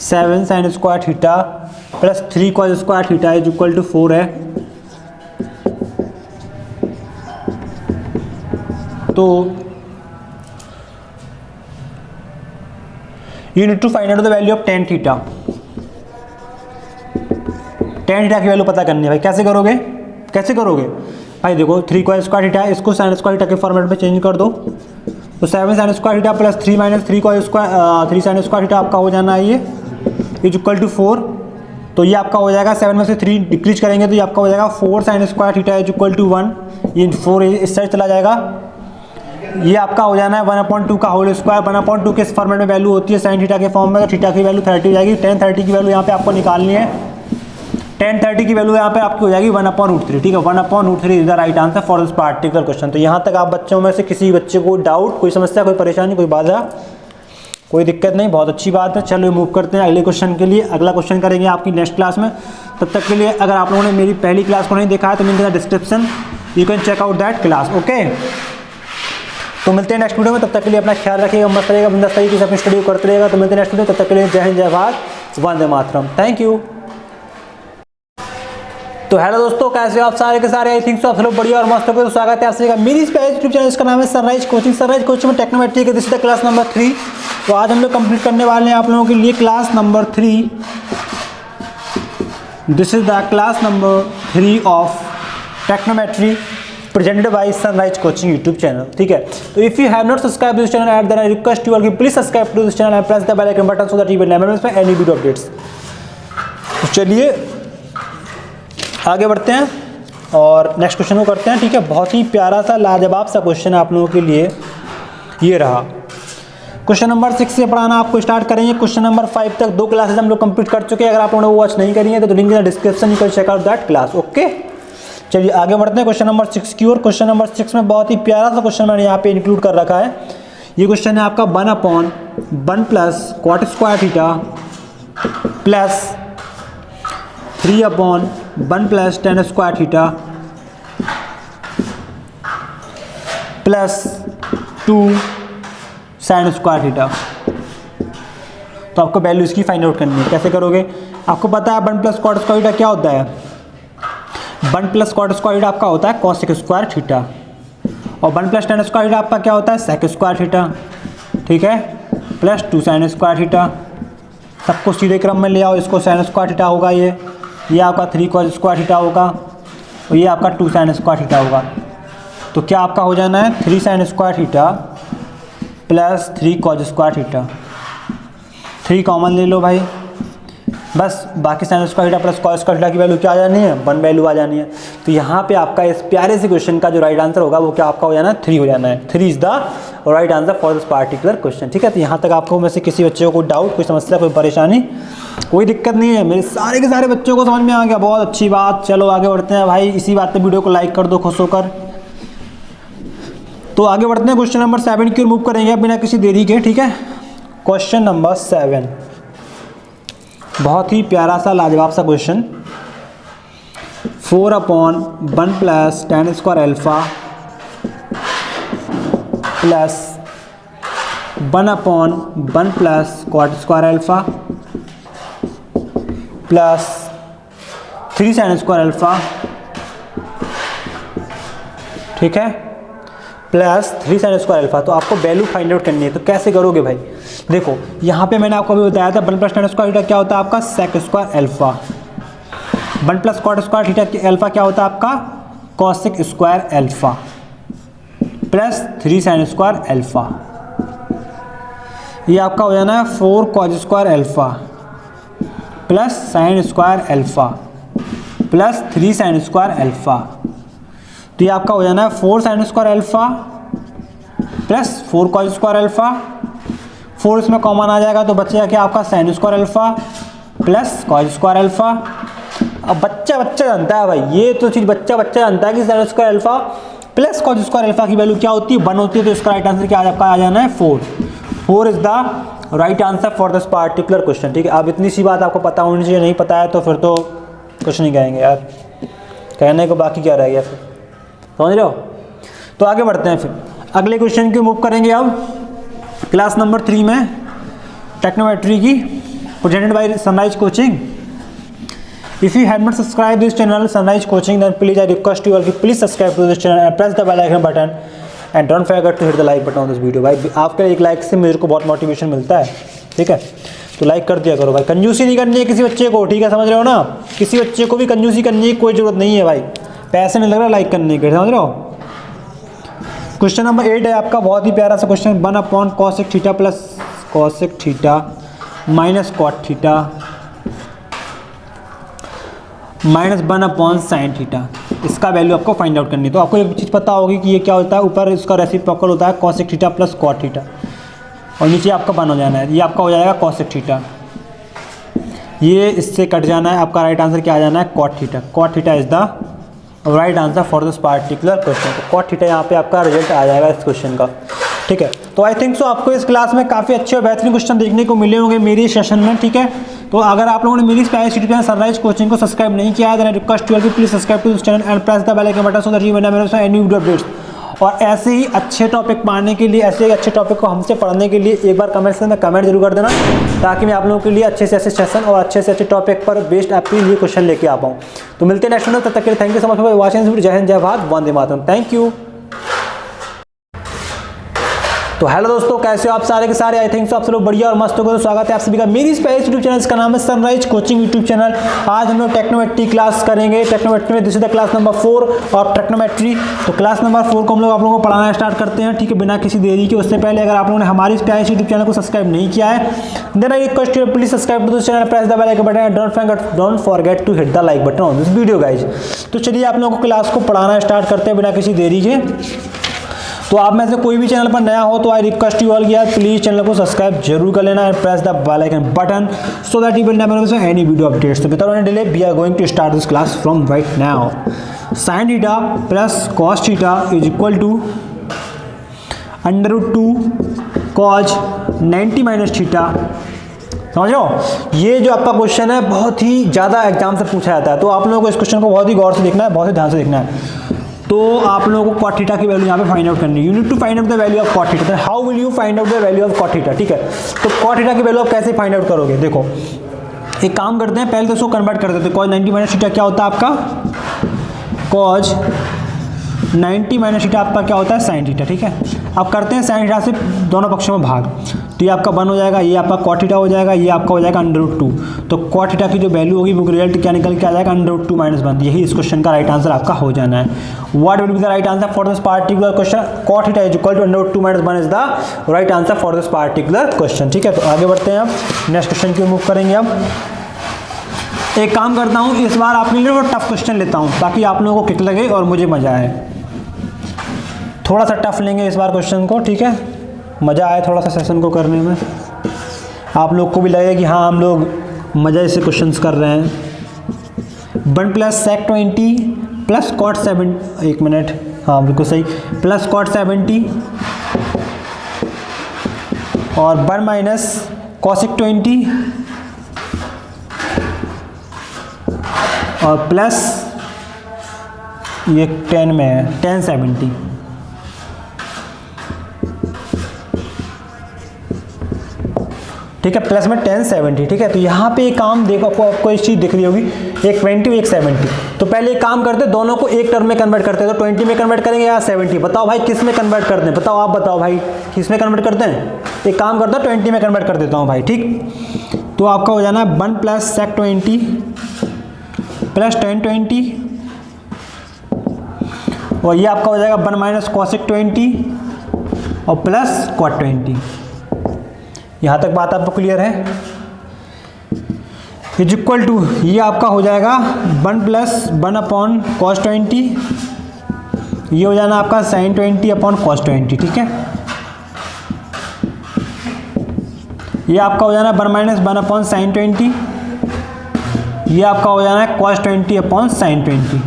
7 sin square theta plus 3 cos square theta is equal to 4 है। तो you need to find out the value of tan theta. tan theta की वैल्यू पता करनी है भाई। कैसे करोगे, कैसे करोगे भाई, देखो 3 cos स्क्वायर थीटा, इसको sin स्क्वायर थीटा के फॉर्मेट में चेंज कर दो। तो 7 sin square theta plus 3 - 3 cos square 3 sin square theta आपका हो जाना है ये इज इक्वल टू 4। तो ये आपका हो जाएगा 7 में से 3 डिक्रीज करेंगे तो ये आपका हो जाएगा 4 sin square theta is equal to 1। ये 4 इस साइड चला जाएगा। ये आपका हो जाना है 1/2 का होल स्क्वायर। 1/2 के इस फॉर्मेट में वैल्यू होती है sin थीटा के फॉर्म में, तो थीटा की वैल्यू 30 हो जाएगी। tan 30 की वैल्यू यहाँ पे आपको निकालनी है। tan 30 की वैल्यू यहाँ पे आपकी हो जाएगी 1/√3। ठीक है, 1/√3 is the right answer for this particular question. तो यहाँ तक आप बच्चों में से किसी बच्चे को डाउट, कोई समस्या, कोई परेशानी, कोई बाधा, कोई दिक्कत नहीं, बहुत अच्छी बात है। चलो मूव करते हैं अगले क्वेश्चन के लिए। अगला क्वेश्चन करेंगे आपकी नेक्स्ट क्लास में। तब तक के लिए अगर आप लोगों ने मेरी पहली क्लास को नहीं देखा है तो link in the description, you can check out that class. Okay, तो मिलते हैं नेक्स्ट वीडियो में। तब तक के लिए अपना ख्याल रखिएगा, मस्त रहेगा, बिंदास तरीके से अपनी स्टडी करते रहेगा। तो मिलते हैं नेक्स्ट वीडियो, तब तक के लिए जय हिंद, जय भारत, वंदे मातरम। Thank you. तो हेलो दोस्तों, कैसे हो आप सारे के सारे? आई थिंक सो आप सब लोग बढ़िया और मस्त हो गए। तो स्वागत है आप सभी का मेरी इस यूट्यूब चैनल, इसका नाम है सनराइज कोचिंग। सनराइज कोचिंग में टेक्नोमेट्री के this is the class number 3। तो आज हम लोग कंप्लीट करने वाले हैं आप लोगों के लिए class number 3। This is the class number 3 of technometry presented by Sunrise Coaching YouTube channel. ठीक है, तो if you have not subscribe this channel at then I request you all कि please subscribe to this channel and press the bell icon button so that you will never miss any video updates. तो चलिए आगे बढ़ते हैं और next question को करते हैं। ठीक है, बहुत ही प्यारा सा लाजवाब सा क्वेश्चन आप लोगों के लिए ये रहा। क्वेश्चन नंबर 6 से पढ़ाना आपको स्टार्ट करेंगे। क्वेश्चन नंबर 5 तक 2 क्लासेस हम लोग कंप्लीट कर चुके हैं। अगर आप लोगों ने वॉच नहीं करी है तो link in the description, you can check out that class. Okay, चलिए आगे बढ़ते हैं क्वेश्चन नंबर 6 की ओर। क्वेश्चन नंबर 6 में बहुत ही प्यारा सा क्वेश्चन मैंने यहाँ पे इंक्लूड कर रखा है। ये क्वेश्चन है आपका 1/1 plus cot square theta plus 3/1 plus tan square theta plus 2 sin square theta. तो आपको वैल्यू इसकी फाइंड आउट करनी है। कैसे करोगे? आपको पता है 1 प्लस cot स्क्वायर थीटा क्या होता है। 1 प्लस cot स्क्वायर थीटा आपका होता है cos स्क्वायर थीटा और 1 प्लस tan स्क्वायर थीटा आपका क्या होता है sec स्क्वायर थीटा। ठीक है, प्लस 2 sin स्क्वायर थीटा। सबको सीधे क्रम में ले आओ। इसको sin स्क्वायर थीटा होगा, ये आपका 3 cos स्क्वायर थीटा होगा और ये आपका 2 sin स्क्वायर थीटा होगा। तो क्या आपका हो जाना है 3 sin square theta plus 3 cos square theta. 3 common ले लो भाई, बस बाकी sin square theta plus cos square theta की वैल्यू क्या आ जानी है, 1 वैल्यू आ जानी है। तो यहाँ पे आपका इस प्यारे से क्वेश्चन का जो राइट आंसर होगा वो क्या आपका हो जाना है 3 हो जाना है। 3 is the right answer for this particular question. ठीक है, तो यहाँ तक आपको में से किसी बच्चे को कोई डाउट, कोई समस्या, कोई परेशानी, कोई दिक्कत नहीं है? मेरे सारे के सारे बच्चों को समझ में आ गया, बहुत अच्छी बात। चलो आगे बढ़ते हैं भाई, इसी बात पे वीडियो को लाइक कर दो खुश होकर। तो आगे बढ़ते हैं, क्वेश्चन नंबर 7 की ओर मूव करेंगे बिना किसी देरी के। ठीक है, क्वेश्चन नंबर 7 बहुत ही प्यारा सा लाजवाब सा question. 4/1 plus tan square alpha plus 1/1 plus cot square alpha plus 3 sin square alpha, ठीक है, प्लस 3 sin स्क्वायर अल्फा। तो आपको वैल्यू फाइंड आउट करनी है, तो कैसे करोगे भाई? देखो यहाँ पे मैंने आपको अभी बताया था 1 प्लस tan स्क्वायर थीटा क्या होता है आपका sec square alpha, 1 plus cot square theta alpha क्या होता है आपका cosec square alpha, plus 3 sin square alpha. ये आपका हो जाना है 4 cos square alpha plus sin square alpha plus 3 sin square alpha. तो ये आपका हो जाना है 4 sin square alpha plus 4 cos square alpha, 4 इसमें कॉमन आ जाएगा तो बचेगा क्या आपका sin square alpha plus cos square alpha. अब बच्चा जानता है भाई, ये तो चीज़ बच्चा जानता है कि sin square alpha plus cos square alpha की वैल्यू क्या होती है, 1 होती है। तो इसका राइट आंसर क्या आपका आ जाना है 4। 4 is the right answer for this particular question. ठीक है, अब इतनी सी बात आपको पता होनी चाहिए, नहीं पता है तो फिर तो कुछ नहीं कहेंगे यार, कहने को बाकी क्या रह गया फिर, समझ रहे हो? तो आगे बढ़ते हैं, फिर अगले क्वेश्चन की मूव करेंगे अब क्लास नंबर 3 में टेक्नोमेट्री की, presented by Sunrise coaching. If you have not subscribed this channel Sunrise Coaching, then please I request you all to please subscribe to this channel and press the bell icon button and don't forget to hit the like button on this video। भाई आपके एक like से मेरे को बहुत motivation मिलता है, ठीक है, तो लाइक कर दिया करो भाई। कंजूसी नहीं करनी है किसी बच्चे को, ठीक है, समझ रहे हो ना? किसी बच्चे को भी कंजूसी करने की कोई जरूरत नहीं है भाई, पैसे नहीं लग रहा लाइक करने के, समझ रहे हो? क्वेश्चन नंबर 8 है आपका, बहुत ही प्यारा सा question. 1/cos cosec theta plus cosec theta minus cot theta minus 1/sin theta, इसका वैल्यू आपको फाइंड आउट करनी है। तो आपको एक चीज़ पता होगी कि ये क्या होता है, ऊपर इसका रेसिप्रोकल होता है cosec theta plus cot theta और नीचे आपका 1 हो जाना है, ये आपका हो जाएगा cosec थीटा, ये इससे कट जाना है, आपका राइट आंसर क्या आ जाना है cot theta. cot theta is the right answer for this particular question. तो cot थीटा यहाँ पे आपका रिजल्ट आ जाएगा इस क्वेश्चन का, ठीक है। तो आई थिंक सो आपको इस क्लास में काफ़ी अच्छे और बेहतरीन क्वेश्चन देखने को मिले होंगे मेरी सेशन में, ठीक है। तो अगर आप लोगों ने मेरी spice YouTube channel Sunrise Coaching को सब्सक्राइब नहीं किया है, then I request you please subscribe to this channel and press the bell icon button so that you will never miss any video updates. और ऐसे ही अच्छे टॉपिक पाने के लिए, ऐसे ही अच्छे टॉपिक को हमसे पढ़ने के लिए एक बार कमेंट सेक्शन में कमेंट जरूर कर देना, ताकि मैं आप लोगों के लिए अच्छे से अच्छे सेशन और अच्छे से अच्छे टॉपिक पर बेस्ड आपके लिए क्वेश्चन लेके आ पाऊँ। तो मिलते हैं नेक्स्ट वीडियो, तब तक के लिए thank you so much for watching this video. जय हिंद, जय भारत, वंदे मातरम। Thank you. तो हेलो दोस्तों, कैसे हो आप सारे के सारे? आई थिंक सो आप सब लोग बढ़िया और मस्त हो गए। तो स्वागत है आप सभी का मेरी स्पेस यूट्यूब चैनल, इसका नाम है सनराइज कोचिंग यूट्यूब चैनल। आज हम लोग टेक्नोमेट्री क्लास करेंगे। टेक्नोमेट्री में this is the class number 4 of टेक्नोमेट्री। तो क्लास नंबर 4 को हम लोग आप लोगों को पढ़ाना स्टार्ट करते हैं, ठीक है, बिना किसी देरी के। उससे पहले अगर आप लोगों ने हमारी स्पेस यूट्यूब चैनल को सब्सक्राइब नहीं किया है, then I request you please subscribe to this channel, press the bell icon button and don't forget to hit the like button on this video guys. तो चलिए आप लोगों को क्लास को पढ़ाना स्टार्ट करते हैं बिना किसी देरी के। तो आप में से कोई भी चैनल पर नया हो तो आई रिक्वेस्ट यू ऑल कि यार प्लीज चैनल को सब्सक्राइब जरूर कर लेना and press the bell icon button so that you will never miss any video updates. तो without any delay we are going to start this class from right now. sin theta plus cos theta is equal to √2 cos 90 minus theta. समझ लो, ये जो आपका question है बहुत ही ज़्यादा exam से पूछा जाता है, तो आप लोगों को इस क्वेश्चन को बहुत ही गौर से देखना है, बहुत ही ध्यान से देखना है। तो आप लोगों को cot थीटा की वैल्यू यहाँ पे फाइंड आउट करनी है। You need to find out the value of cot theta. How will you find out the value of cot theta, ठीक है। तो cot थीटा की वैल्यू आप कैसे फाइंड आउट करोगे? देखो एक काम करते हैं, पहले तो इसको कन्वर्ट कर देते हैं। cos 90 माइनस थीटा क्या होता है आपका? cos 90 माइनस थीटा आपका क्या होता है? sin थीटा, ठीक है। अब करते हैं sin थीटा से दोनों पक्षों में भाग, तो ये आपका 1 हो जाएगा, ये आपका cot थीटा हो जाएगा, ये आपका हो जाएगा √2। तो cot थीटा की जो वैल्यू होगी वो रिजल्ट क्या निकल के आ जाएगा? √2 माइनस 1। यही इस क्वेश्चन का राइट आंसर आपका हो जाना है। What will be the right answer for this particular question? cot theta is equal to √2 minus 1 is the right answer for this particular question, ठीक है। तो आगे बढ़ते हैं, अब नेक्स्ट क्वेश्चन की मूव करेंगे। अब एक काम करता हूँ, इस बार आपके लिए टफ क्वेश्चन लेता हूँ ताकि आप लोगों को किक लगे और मुझे मजा आए। थोड़ा सा टफ लेंगे इस बार क्वेश्चन को, ठीक है, मज़ा आए थोड़ा सा सेशन को करने में, आप लोग को भी लगे कि हाँ हम लोग मज़े से क्वेश्चंस कर रहे हैं। 1 + sec20 + cot 7, एक मिनट, हाँ बिल्कुल सही, प्लस cot 70 और 1 - cosec 20 और प्लस ये 10 में है tan 70। ठीक है, प्लस में tan 70, ठीक है। तो यहाँ पे एक काम देखो, आपको एक चीज़ दिख रही होगी, एक 20 एक 70। तो पहले एक काम करते, दोनों को एक टर्म में कन्वर्ट करते हैं। तो 20 में कन्वर्ट करेंगे या 70, बताओ भाई किस में कन्वर्ट करते हैं, बताओ, आप बताओ भाई किस में कन्वर्ट करते हैं। एक काम करता हूँ 20 में कन्वर्ट कर देता हूँ भाई, ठीक। तो आपका हो जाना 1 + sec20 + tan 20 और ये आपका हो जाएगा 1 - cosec 20 और प्लस cot 20। यहाँ तक बात आपको क्लियर है। इज इक्वल टू ये आपका हो जाएगा 1 + 1 / cos 20, ये हो जाना आपका sin 20 / cos 20, ठीक है। ये आपका हो जाना 1 - 1 / sin 20, ये आपका हो जाना है cos 20 / sin 20।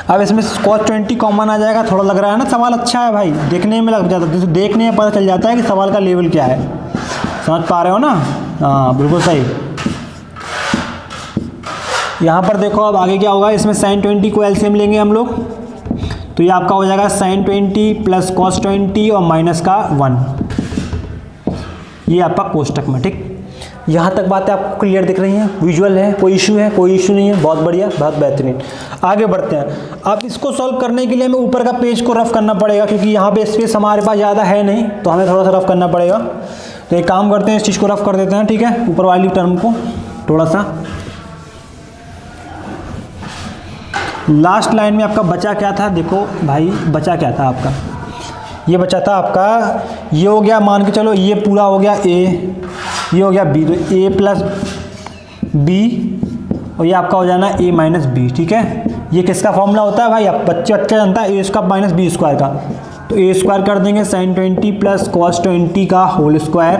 अब इसमें cos 20 कॉमन आ जाएगा, थोड़ा लग रहा है ना सवाल अच्छा है भाई, देखने में लग जाता है, देखने में पता चल जाता है कि सवाल का लेवल क्या है, समझ पा रहे हो ना। हाँ बिल्कुल सही। यहाँ पर देखो अब आगे क्या होगा, इसमें sin 20 को एलसीएम लेंगे हम लोग, तो ये आपका हो जाएगा sin 20 + cos 20 और माइनस का 1, ये आपका कोष्टक में, ठीक। यहाँ तक बातें आपको क्लियर दिख रही हैं, विजुअल है, कोई इशू है, कोई इशू नहीं है, बहुत बढ़िया, बहुत बेहतरीन। आगे बढ़ते हैं। अब इसको सॉल्व करने के लिए हमें ऊपर का पेज को रफ करना पड़ेगा, क्योंकि यहाँ पे स्पेस हमारे पास ज़्यादा है नहीं, तो हमें थोड़ा सा रफ करना पड़ेगा। तो एक काम करते हैं, इस चीज़ को रफ कर देते हैं, ठीक है, ऊपर वाली टर्म को थोड़ा सा। लास्ट लाइन में आपका बचा क्या था, देखो भाई बचा क्या था आपका, ये बचा था आपका, ये हो गया, मान के चलो ये पूरा हो गया A, ये हो गया B, तो A + B और ये आपका हो जाना A - B, ठीक है। ये किसका फॉर्मूला होता है भाई, आप बच्चा जानता है, A² - B² का, तो A² कर देंगे sin 20 + cos 20 का होल स्क्वायर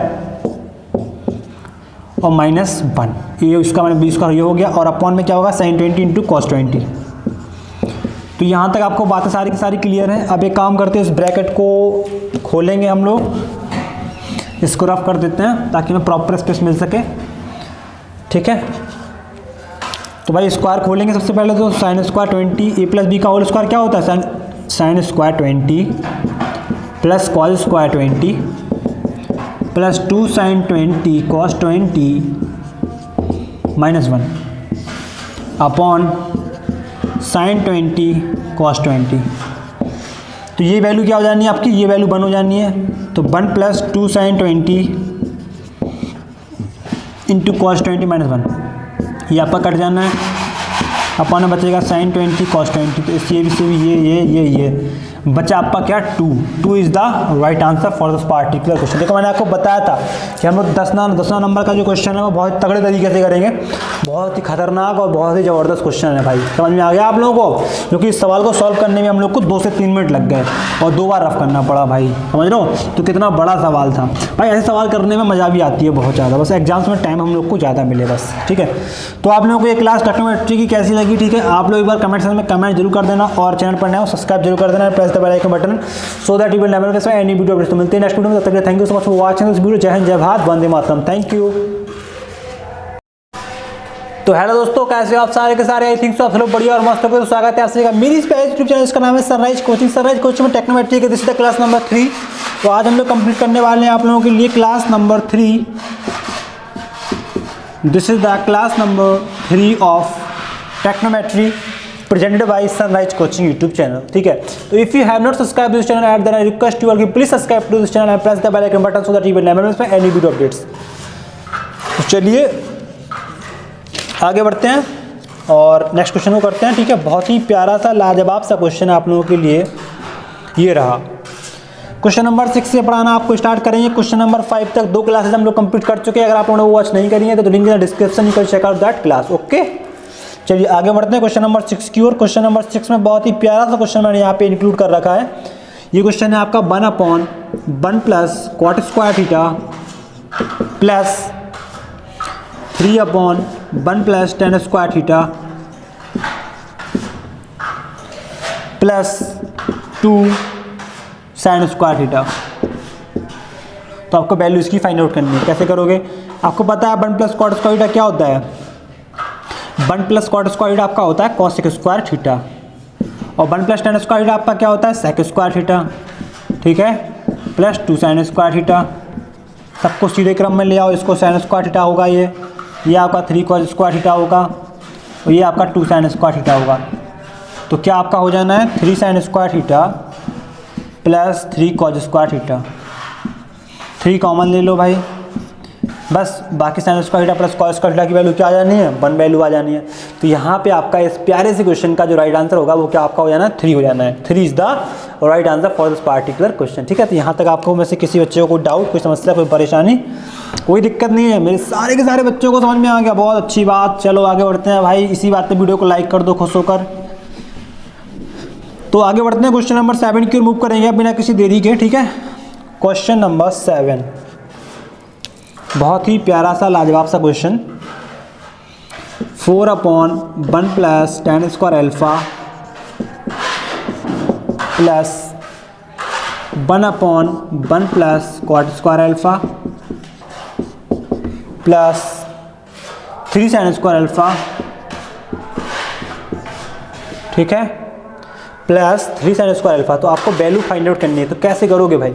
और -1, ये उसका B² ये हो गया, और अपॉन में क्या होगा sin 20 × cos 20। तो यहाँ तक आपको बातें सारी की सारी क्लियर हैं। अब एक काम करते हैं, इस ब्रैकेट को खोलेंगे हम लोग, इसको रफ कर देते हैं ताकि हमें प्रॉपर स्पेस मिल सके, ठीक है। तो भाई स्क्वायर खोलेंगे सबसे पहले, तो sin² 20 A + B का होल स्क्वायर क्या होता है, sin² 20 + cos² 20 + 2 sin 20 cos 20 -1 upon sin 20 cos 20। तो ये वैल्यू क्या हो जानी है आपकी, ये वैल्यू 1 हो जानी है, तो 1 + 2 sin 20 × cos 20 -1, ये आपका कट जाना है, अपॉन में बचेगा sin 20 cos 20। तो इस ये भी ये बचा आपका क्या, 2 is the right answer for this particular question. देखो मैंने आपको बताया था कि हम लोग 10वां नंबर का जो क्वेश्चन है वो बहुत तगड़े तरीके से करेंगे, बहुत ही खतरनाक और बहुत ही ज़बरदस्त क्वेश्चन है भाई, समझ में आ गया आप लोगों को, क्योंकि इस सवाल को सॉल्व करने में हम लोग को 2 से 3 मिनट लग गए और 2 बार रफ करना पड़ा भाई, समझ रहे हो। तो कितना बड़ा सवाल था भाई, ऐसे सवाल करने में मज़ा भी आती है बहुत ज़्यादा, बस एग्जाम्स में टाइम हम लोग को ज़्यादा मिले बस, ठीक है। तो आप लोगों को ये क्लास ट्रिग्नोमेट्री की कैसी लगी, ठीक है, आप लोग एक बार कमेंट सेक्शन में कमेंट जरूर कर देना, और चैनल पर नए हो सब्सक्राइब जरूर कर देना, press the bell icon button, so that you will never miss any video updates. तो मिलते हैं नेक्स्ट वीडियो में, तब तक के लिए thank you so much for watching this video. जय हिंद, जय भारत, वंदे मातरम, थैंक यू। तो हेलो दोस्तों, कैसे हो आप सारे के सारे, आई थिंक सो आप लोग बढ़िया और मस्त हो। तो स्वागत है आप सभी का मेरी इस यूट्यूब चैनल, इसका नाम है सनराइज कोचिंग। सनराइज कोचिंग में टेक्नोमेट्री के this is the class number 3। तो आज हम लोग कंप्लीट करने वाले हैं आप लोगों के लिए class number 3। This is the class number 3 of टेक्नोमेट्री presented by Sunrise Coaching YouTube channel, ठीक है। तो if you have not subscribed this channel then I request you all please subscribe to this channel and press the bell icon button so that you will never miss any video updates। तो चलिए आगे बढ़ते हैं और next question को करते हैं, ठीक है। बहुत ही प्यारा सा लाजवाब सा क्वेश्चन है आप लोगों के लिए, ये रहा क्वेश्चन नंबर 6 से पढ़ाना आपको स्टार्ट करेंगे। क्वेश्चन नंबर 5 तक 2 क्लासेस हम लोग कंप्लीट कर चुके हैं। अगर आप लोगों ने वॉच नहीं करी है तो link in description, you can check out that class, okay. चलिए आगे बढ़ते हैं क्वेश्चन नंबर 6 की ओर। क्वेश्चन नंबर 6 में बहुत ही प्यारा सा क्वेश्चन मैंने यहाँ पे इंक्लूड कर रखा है। ये क्वेश्चन है आपका 1/1 plus cot square theta plus 3/1 plus tan square theta plus 2 sine square theta. तो आपको वैल्यू इसकी फाइंड आउट करनी है। कैसे करोगे? आपको पता है 1 प्लस कॉट स्क्वायर थीटा क्या होता है? 1 प्लस कॉट स्क्वायर थीटा आपका होता है कॉसेक स्क्वायर थीटा, और 1 प्लस टेन स्क्वायर थीटा आपका क्या होता है? सेक स्क्वायर थीटा, ठीक है, प्लस 2 साइन स्क्वायर थीटा। सबको सीधे क्रम में ले आओ। इसको साइन स्क्वायर थीटा होगा, ये आपका 3 कॉस स्क्वायर थीटा होगा, और ये आपका 2 साइन स्क्वायर थीटा होगा। तो क्या आपका हो जाना है 3 sine square theta plus 3 cos square theta. 3 common ले लो भाई, बस बाकी sign square theta plus cos square theta की वैल्यू क्या आ जानी है? 1 वैल्यू आ जानी है। तो यहाँ पे आपका इस प्यारे से क्वेश्चन का जो राइट आंसर होगा वो क्या आपका हो जाना है? 3 हो जाना है। 3 is the right answer for this particular question, ठीक है। तो यहाँ तक आपको में से किसी बच्चे को कोई डाउट, कोई समस्या, कोई परेशानी, कोई दिक्कत नहीं है? मेरे सारे के सारे बच्चों को समझ में आ गया, बहुत अच्छी बात। चलो आगे बढ़ते हैं भाई। इसी बात पर वीडियो को लाइक कर दो खुश होकर। तो आगे बढ़ते हैं क्वेश्चन नंबर 7 की ओर मूव करेंगे बिना किसी देरी के, ठीक है। क्वेश्चन नंबर 7 बहुत ही प्यारा सा लाजवाब सा question. 4/1 plus tan square alpha plus 1/1 plus cot square alpha plus 3 sine square alpha, ठीक है, प्लस 3 साइन स्क्वायर अल्फा। तो आपको वैल्यू फाइंड आउट करनी है। तो कैसे करोगे भाई?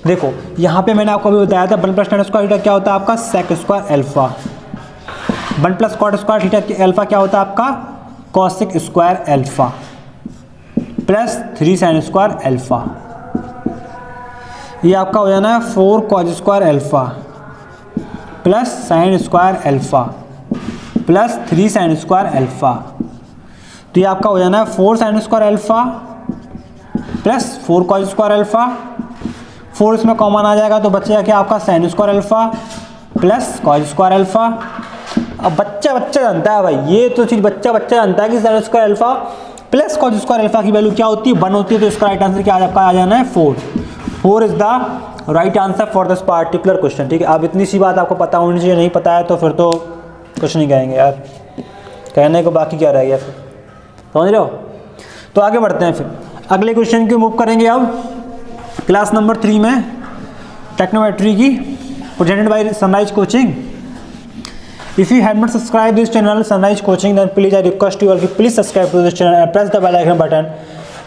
देखो यहाँ पे मैंने आपको अभी बताया था 1 प्लस टेन स्क्वायर थीटा क्या होता है आपका? Sec square alpha. 1 plus cot square theta alpha क्या होता है आपका? Cosec square alpha plus 3 sine square alpha. ये आपका हो जाना है 4 cos square alpha plus sine square alpha plus 3 sine square alpha. तो ये आपका हो जाना है 4 sine square alpha plus 4 cos square alpha. 4 इसमें कॉमन आ जाएगा तो बचेगा क्या आपका? Sine square alpha plus cos square alpha. अब बच्चा जानता है भाई, ये तो चीज़ बच्चा जानता है कि sign square alpha plus cos square alpha की वैल्यू क्या होती है? 1 होती है। तो इसका राइट आंसर क्या आपका आ जाना है? 4 is the right answer for this particular question, ठीक है। अब इतनी सी बात आपको पता होनी चाहिए, नहीं पता है तो फिर तो कुछ नहीं कहेंगे यार, कहने को बाकी क्या रह गया फिर, समझ रहे हो। तो आगे बढ़ते हैं, फिर अगले क्वेश्चन की मूव करेंगे। अब क्लास नंबर 3 में टेक्नोमेट्री की, presented by Sunrise Coaching. If you have not subscribe this channel Sunrise Coaching, then please I request you all कि please subscribe to this channel and press the bell icon button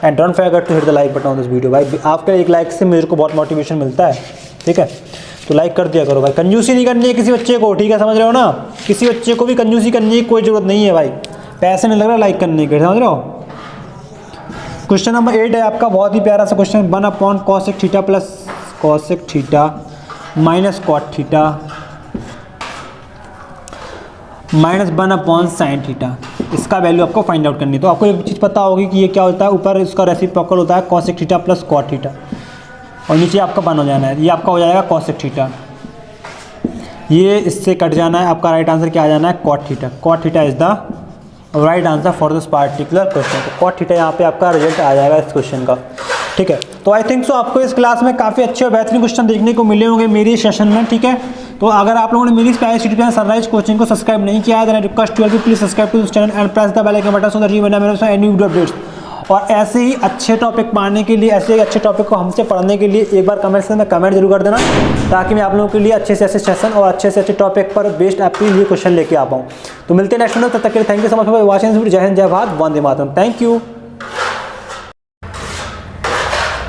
and don't forget to hit the like button on this video. भाई आपके एक like से मेरे को बहुत motivation मिलता है, ठीक है। तो लाइक कर दिया करो भाई। कंजूसी नहीं करनी है किसी बच्चे को, ठीक है, समझ रहे हो ना। किसी बच्चे को भी कंजूसी करने की कोई जरूरत नहीं है भाई, पैसे नहीं लग रहा लाइक करने के, समझ रहे हो। क्वेश्चन नंबर 8 है आपका, बहुत ही प्यारा सा question. 1/cos cosec theta plus cosec theta minus cot theta minus 1/sin sine theta. इसका वैल्यू आपको फाइंड आउट करनी है। तो आपको एक चीज़ पता होगी कि ये क्या होता है, ऊपर इसका रेसिप्रोकल होता है cosec theta plus cot theta, और नीचे आपका 1 हो जाना है। ये आपका हो जाएगा कॉसेक थीटा, ये इससे कट जाना है। आपका राइट आंसर क्या आ जाना है? Cot theta. Cot theta is the right answer for this particular question. तो कॉट थीटा यहाँ पे आपका रिजल्ट आ जाएगा इस क्वेश्चन का, ठीक है। तो आई थिंक सो आपको इस क्लास में काफ़ी अच्छे और बेहतरीन क्वेश्चन देखने को मिले होंगे मेरी सेशन में, ठीक है। तो अगर आप लोगों ने मेरी यूट्यूब चैनल सनराइज कोचिंग को सब्सक्राइब नहीं किया है, then I request you please subscribe to this channel and press the bell icon button so that you will never miss any video updates. और ऐसे ही अच्छे टॉपिक पाने के लिए, ऐसे ही अच्छे टॉपिक को हमसे पढ़ने के लिए एक बार कमेंट सेक्शन में कमेंट जरूर कर देना, ताकि मैं आप लोगों के लिए अच्छे से अच्छे सेशन और अच्छे से अच्छे टॉपिक पर बेस्ड आपके लिए क्वेश्चन लेके आ पाऊँ। तो मिलते हैं नेक्स्ट वीडियो, तब तक के लिए thank you so much for watching this video. जय हिंद, जय भारत, वंदे मातरम। Thank you.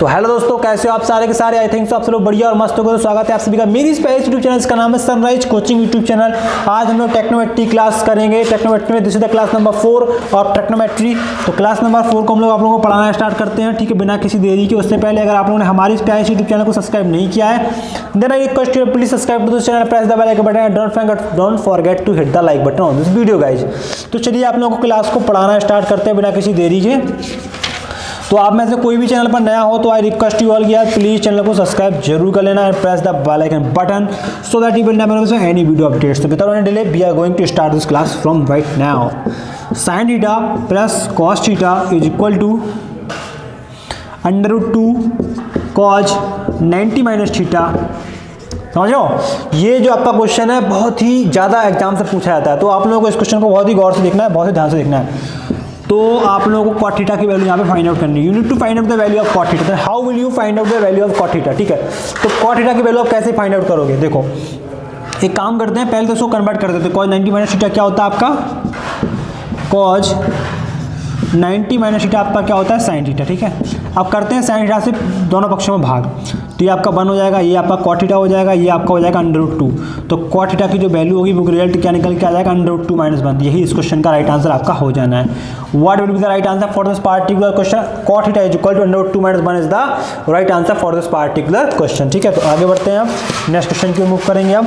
तो हेलो दोस्तों, कैसे हो आप सारे के सारे? आई थिंक सो आप सब लोग बढ़िया और मस्त हो गए। तो स्वागत है आप सभी का मेरी इस यूट्यूब चैनल, इसका नाम है सनराइज कोचिंग यूट्यूब चैनल। आज हम लोग टेक्नोमेट्री क्लास करेंगे। टेक्नोमेट्री में this is the class number 4 of टेक्नोमेट्री। तो क्लास नंबर 4 को हम लोग आप लोगों को पढ़ाना स्टार्ट करते हैं, ठीक है, बिना किसी देरी के। उससे पहले अगर आप लोगों ने हमारी इस यूट्यूब चैनल को सब्सक्राइब नहीं किया है, then I request you please subscribe to this channel, press the bell icon button and don't forget to hit the like button on this video guys. तो चलिए आप लोगों को क्लास को पढ़ाना स्टार्ट करते हैं बिना किसी देरी के। तो आप में से कोई भी चैनल पर नया हो तो आई रिक्वेस्ट यू ऑल यार प्लीज़ चैनल को सब्सक्राइब जरूर कर लेना and press the bell icon button so that you will never miss any video updates. तो without any delay we are going to start this class from right now. Sine theta plus cos theta is equal to √2 cos 90 minus theta. समझो, ये जो आपका question है बहुत ही ज़्यादा exam से पूछा जाता है, तो आप लोगों को इस क्वेश्चन को बहुत ही गौर से देखना है, बहुत ही ध्यान से देखना है। तो आप लोगों को कॉट थीटा की वैल्यू यहाँ पे फाइंड आउट करनी है। You need to find out the value of cot theta. How will you find out the value of cot theta? ठीक है, तो कॉट थीटा की वैल्यू आप कैसे फाइंड आउट करोगे? देखो एक काम करते हैं, पहले तो इसको कन्वर्ट कर देते हैं। कॉज 90 माइनस थीटा क्या होता है आपका? कॉज 90 माइनस थीटा आपका क्या होता है? Sine theta. ठीक है, अब करते हैं साइन थीटा से दोनों पक्षों में भाग, तो ये आपका 1 हो जाएगा, ये आपका कॉट थीटा हो जाएगा, ये आपका हो जाएगा √2। तो कॉट थीटा की जो वैल्यू होगी वो रिजल्ट क्या निकल के आ जाएगा? √2 - 1। यही इस क्वेश्चन का राइट आंसर आपका हो जाना है। What will be the right answer for this particular question? Cot theta is equal to √2 - 1 is the right answer for this particular question. ठीक है, तो आगे बढ़ते हैं, अब नेक्स्ट क्वेश्चन की ओर मूव करेंगे। अब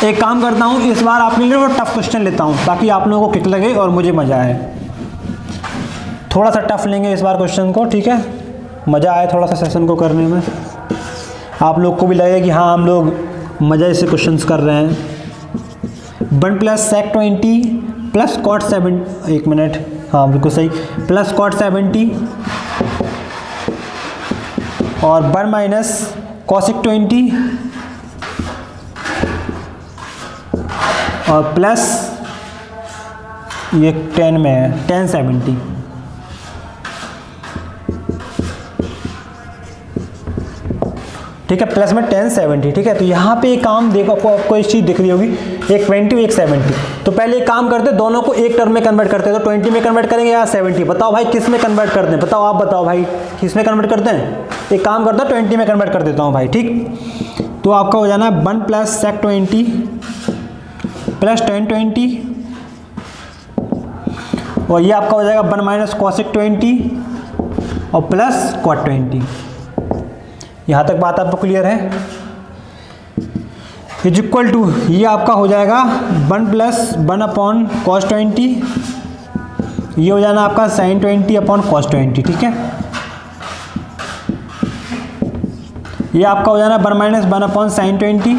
एक काम करता हूँ, इस बार आपके लिए टफ क्वेश्चन लेता हूँ ताकि आप लोगों को किक लगे और मुझे मजा आए। थोड़ा सा टफ लेंगे इस बार क्वेश्चन को, ठीक है, मज़ा आए थोड़ा सा सेशन को करने में, आप लोग को भी लगे कि हाँ हम लोग मज़े से क्वेश्चंस कर रहे हैं। 1 + sec 20 प्लस cot 7, एक मिनट, हाँ बिल्कुल सही, प्लस cot 70 और 1 - cosec 20 और प्लस ये 10 में है tan 70। ठीक है, प्लस में tan 70। ठीक है, तो यहाँ पे एक काम देखो, आपको एक चीज़ दिख रही होगी, एक 20 एक 70। तो पहले एक काम करते हैं, दोनों को एक टर्म में कन्वर्ट करते हैं। तो 20 में कन्वर्ट करेंगे या 70? बताओ भाई किस में कन्वर्ट करते हैं? बताओ, आप बताओ भाई किस में कन्वर्ट करते हैं? एक काम करता हूँ 20 में कन्वर्ट कर देता हूँ भाई। ठीक, तो आपका हो जाना है 1 + sec 20 प्लस tan 20 और ये आपका हो जाएगा 1 - cosec 20 और प्लस cot 20। यहाँ तक बात आपको क्लियर है? इज इक्वल टू ये आपका हो जाएगा 1 + 1 cos 20, ये हो जाना आपका sin 20 cos 20। ठीक है, ये आपका हो जाना 1 - 1 sin 20,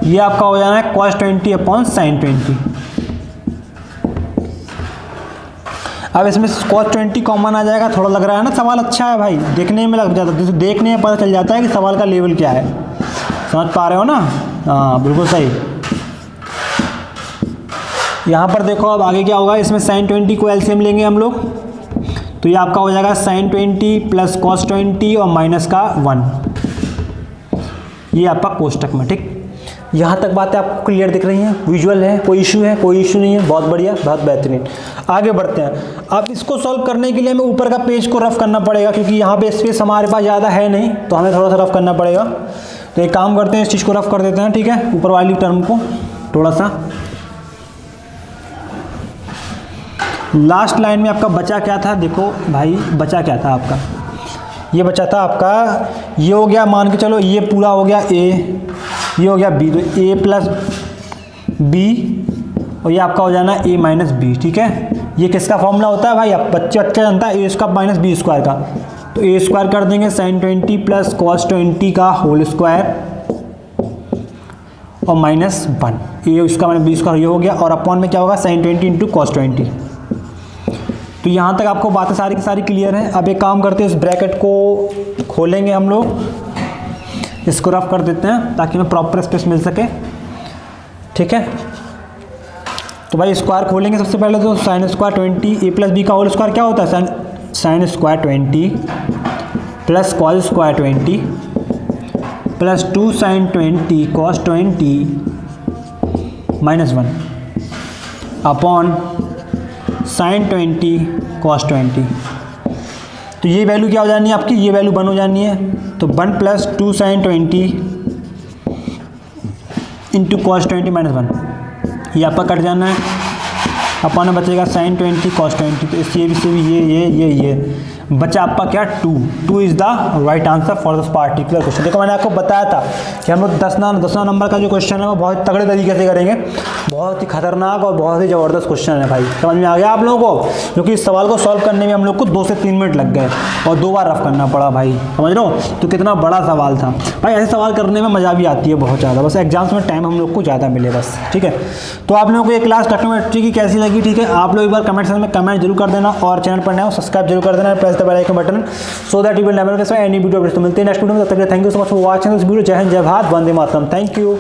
ये आपका हो जाना है cos 20 sin 20। अब इसमें cos 20 कॉमन आ जाएगा। थोड़ा लग रहा है ना सवाल अच्छा है भाई, देखने में लग जाता है, देखने में पता चल जाता है कि सवाल का लेवल क्या है। समझ पा रहे हो ना? हाँ बिल्कुल सही। यहाँ पर देखो अब आगे क्या होगा, इसमें sin 20 को एलसीएम लेंगे हम लोग, तो ये आपका हो जाएगा sin 20 प्लस cos 20 और माइनस का 1, ये आपका कोष्टक में। ठीक, यहाँ तक बातें आपको क्लियर दिख रही हैं, विजुअल है, कोई इशू है? कोई इशू नहीं है, बहुत बढ़िया, बहुत बेहतरीन। आगे बढ़ते हैं। अब इसको सॉल्व करने के लिए हमें ऊपर का पेज को रफ करना पड़ेगा, क्योंकि यहाँ पे स्पेस हमारे पास ज़्यादा है नहीं, तो हमें थोड़ा सा रफ करना पड़ेगा। तो एक काम करते हैं, इस चीज़ को रफ कर देते हैं। ठीक है, ऊपर वाली टर्म को थोड़ा सा। लास्ट लाइन में आपका बचा क्या था? देखो भाई बचा क्या था आपका, ये बचा था आपका, ये हो गया, मान के चलो ये पूरा हो गया A, ये हो गया B, तो A + B और ये आपका हो जाना A - B। ठीक है, ये किसका फॉर्मूला होता है भाई? आप बच्चे जानता है, A² - B² का। तो A² कर देंगे sin 20 प्लस cos 20 का होल स्क्वायर और -1, A उसका B² ये हो गया, और अपॉन में क्या होगा? sin 20 × cos 20। तो यहाँ तक आपको बातें सारी की सारी क्लियर हैं। अब एक काम करते हैं, इस ब्रैकेट को खोलेंगे हम लोग, इसको रफ कर देते हैं ताकि हमें प्रॉपर स्पेस मिल सके। ठीक है, तो भाई स्क्वायर खोलेंगे सबसे पहले, तो sin² 20 A + B का होल स्क्वायर क्या होता है? sin² 20 plus cos² 20 plus 2 sin 20 cos 20 -1 upon sin 20 cos 20। तो ये वैल्यू क्या हो जानी है आपकी? ये वैल्यू 1 हो जानी है। तो 1 + 2 sin 20 × cos 20 - 1, ये आपका कट जाना है। अपन में बचेगा sin 20 cos 20, तो इससे भी ये बचा आपका क्या 2 is the right answer for this particular question. देखो मैंने आपको बताया था कि हम लोग 10वां नंबर का जो क्वेश्चन है वो बहुत तगड़े तरीके से करेंगे, बहुत ही खतरनाक और बहुत ही ज़बरदस्त क्वेश्चन है भाई। समझ में आ गया आप लोगों को? क्योंकि इस सवाल को सॉल्व करने में हम लोग को 2 से 3 मिनट लग गए और 2 बार रफ करना पड़ा भाई, समझ रहे हो? तो कितना बड़ा सवाल था भाई। ऐसे सवाल करने में मज़ा भी आती है बहुत ज़्यादा, बस एग्जाम्स में टाइम हम लोग को ज़्यादा मिले बस, ठीक है। तो आप लोगों को ये क्लास ट्रिग्नोमेट्री की कैसी लगी, ठीक है, आप लोग एक बार कमेंट सेक्शन में कमेंट जरूर कर देना और चैनल पर नए हो सब्सक्राइब जरूर कर देना, press the bell icon button so that you will never miss any video. तो मिलते हैं नेक्स्ट वीडियो में, तब तक के लिए thank you so much for watching this video. जय हिंद, जय भारत, वंदे मातरम, थैंक यू।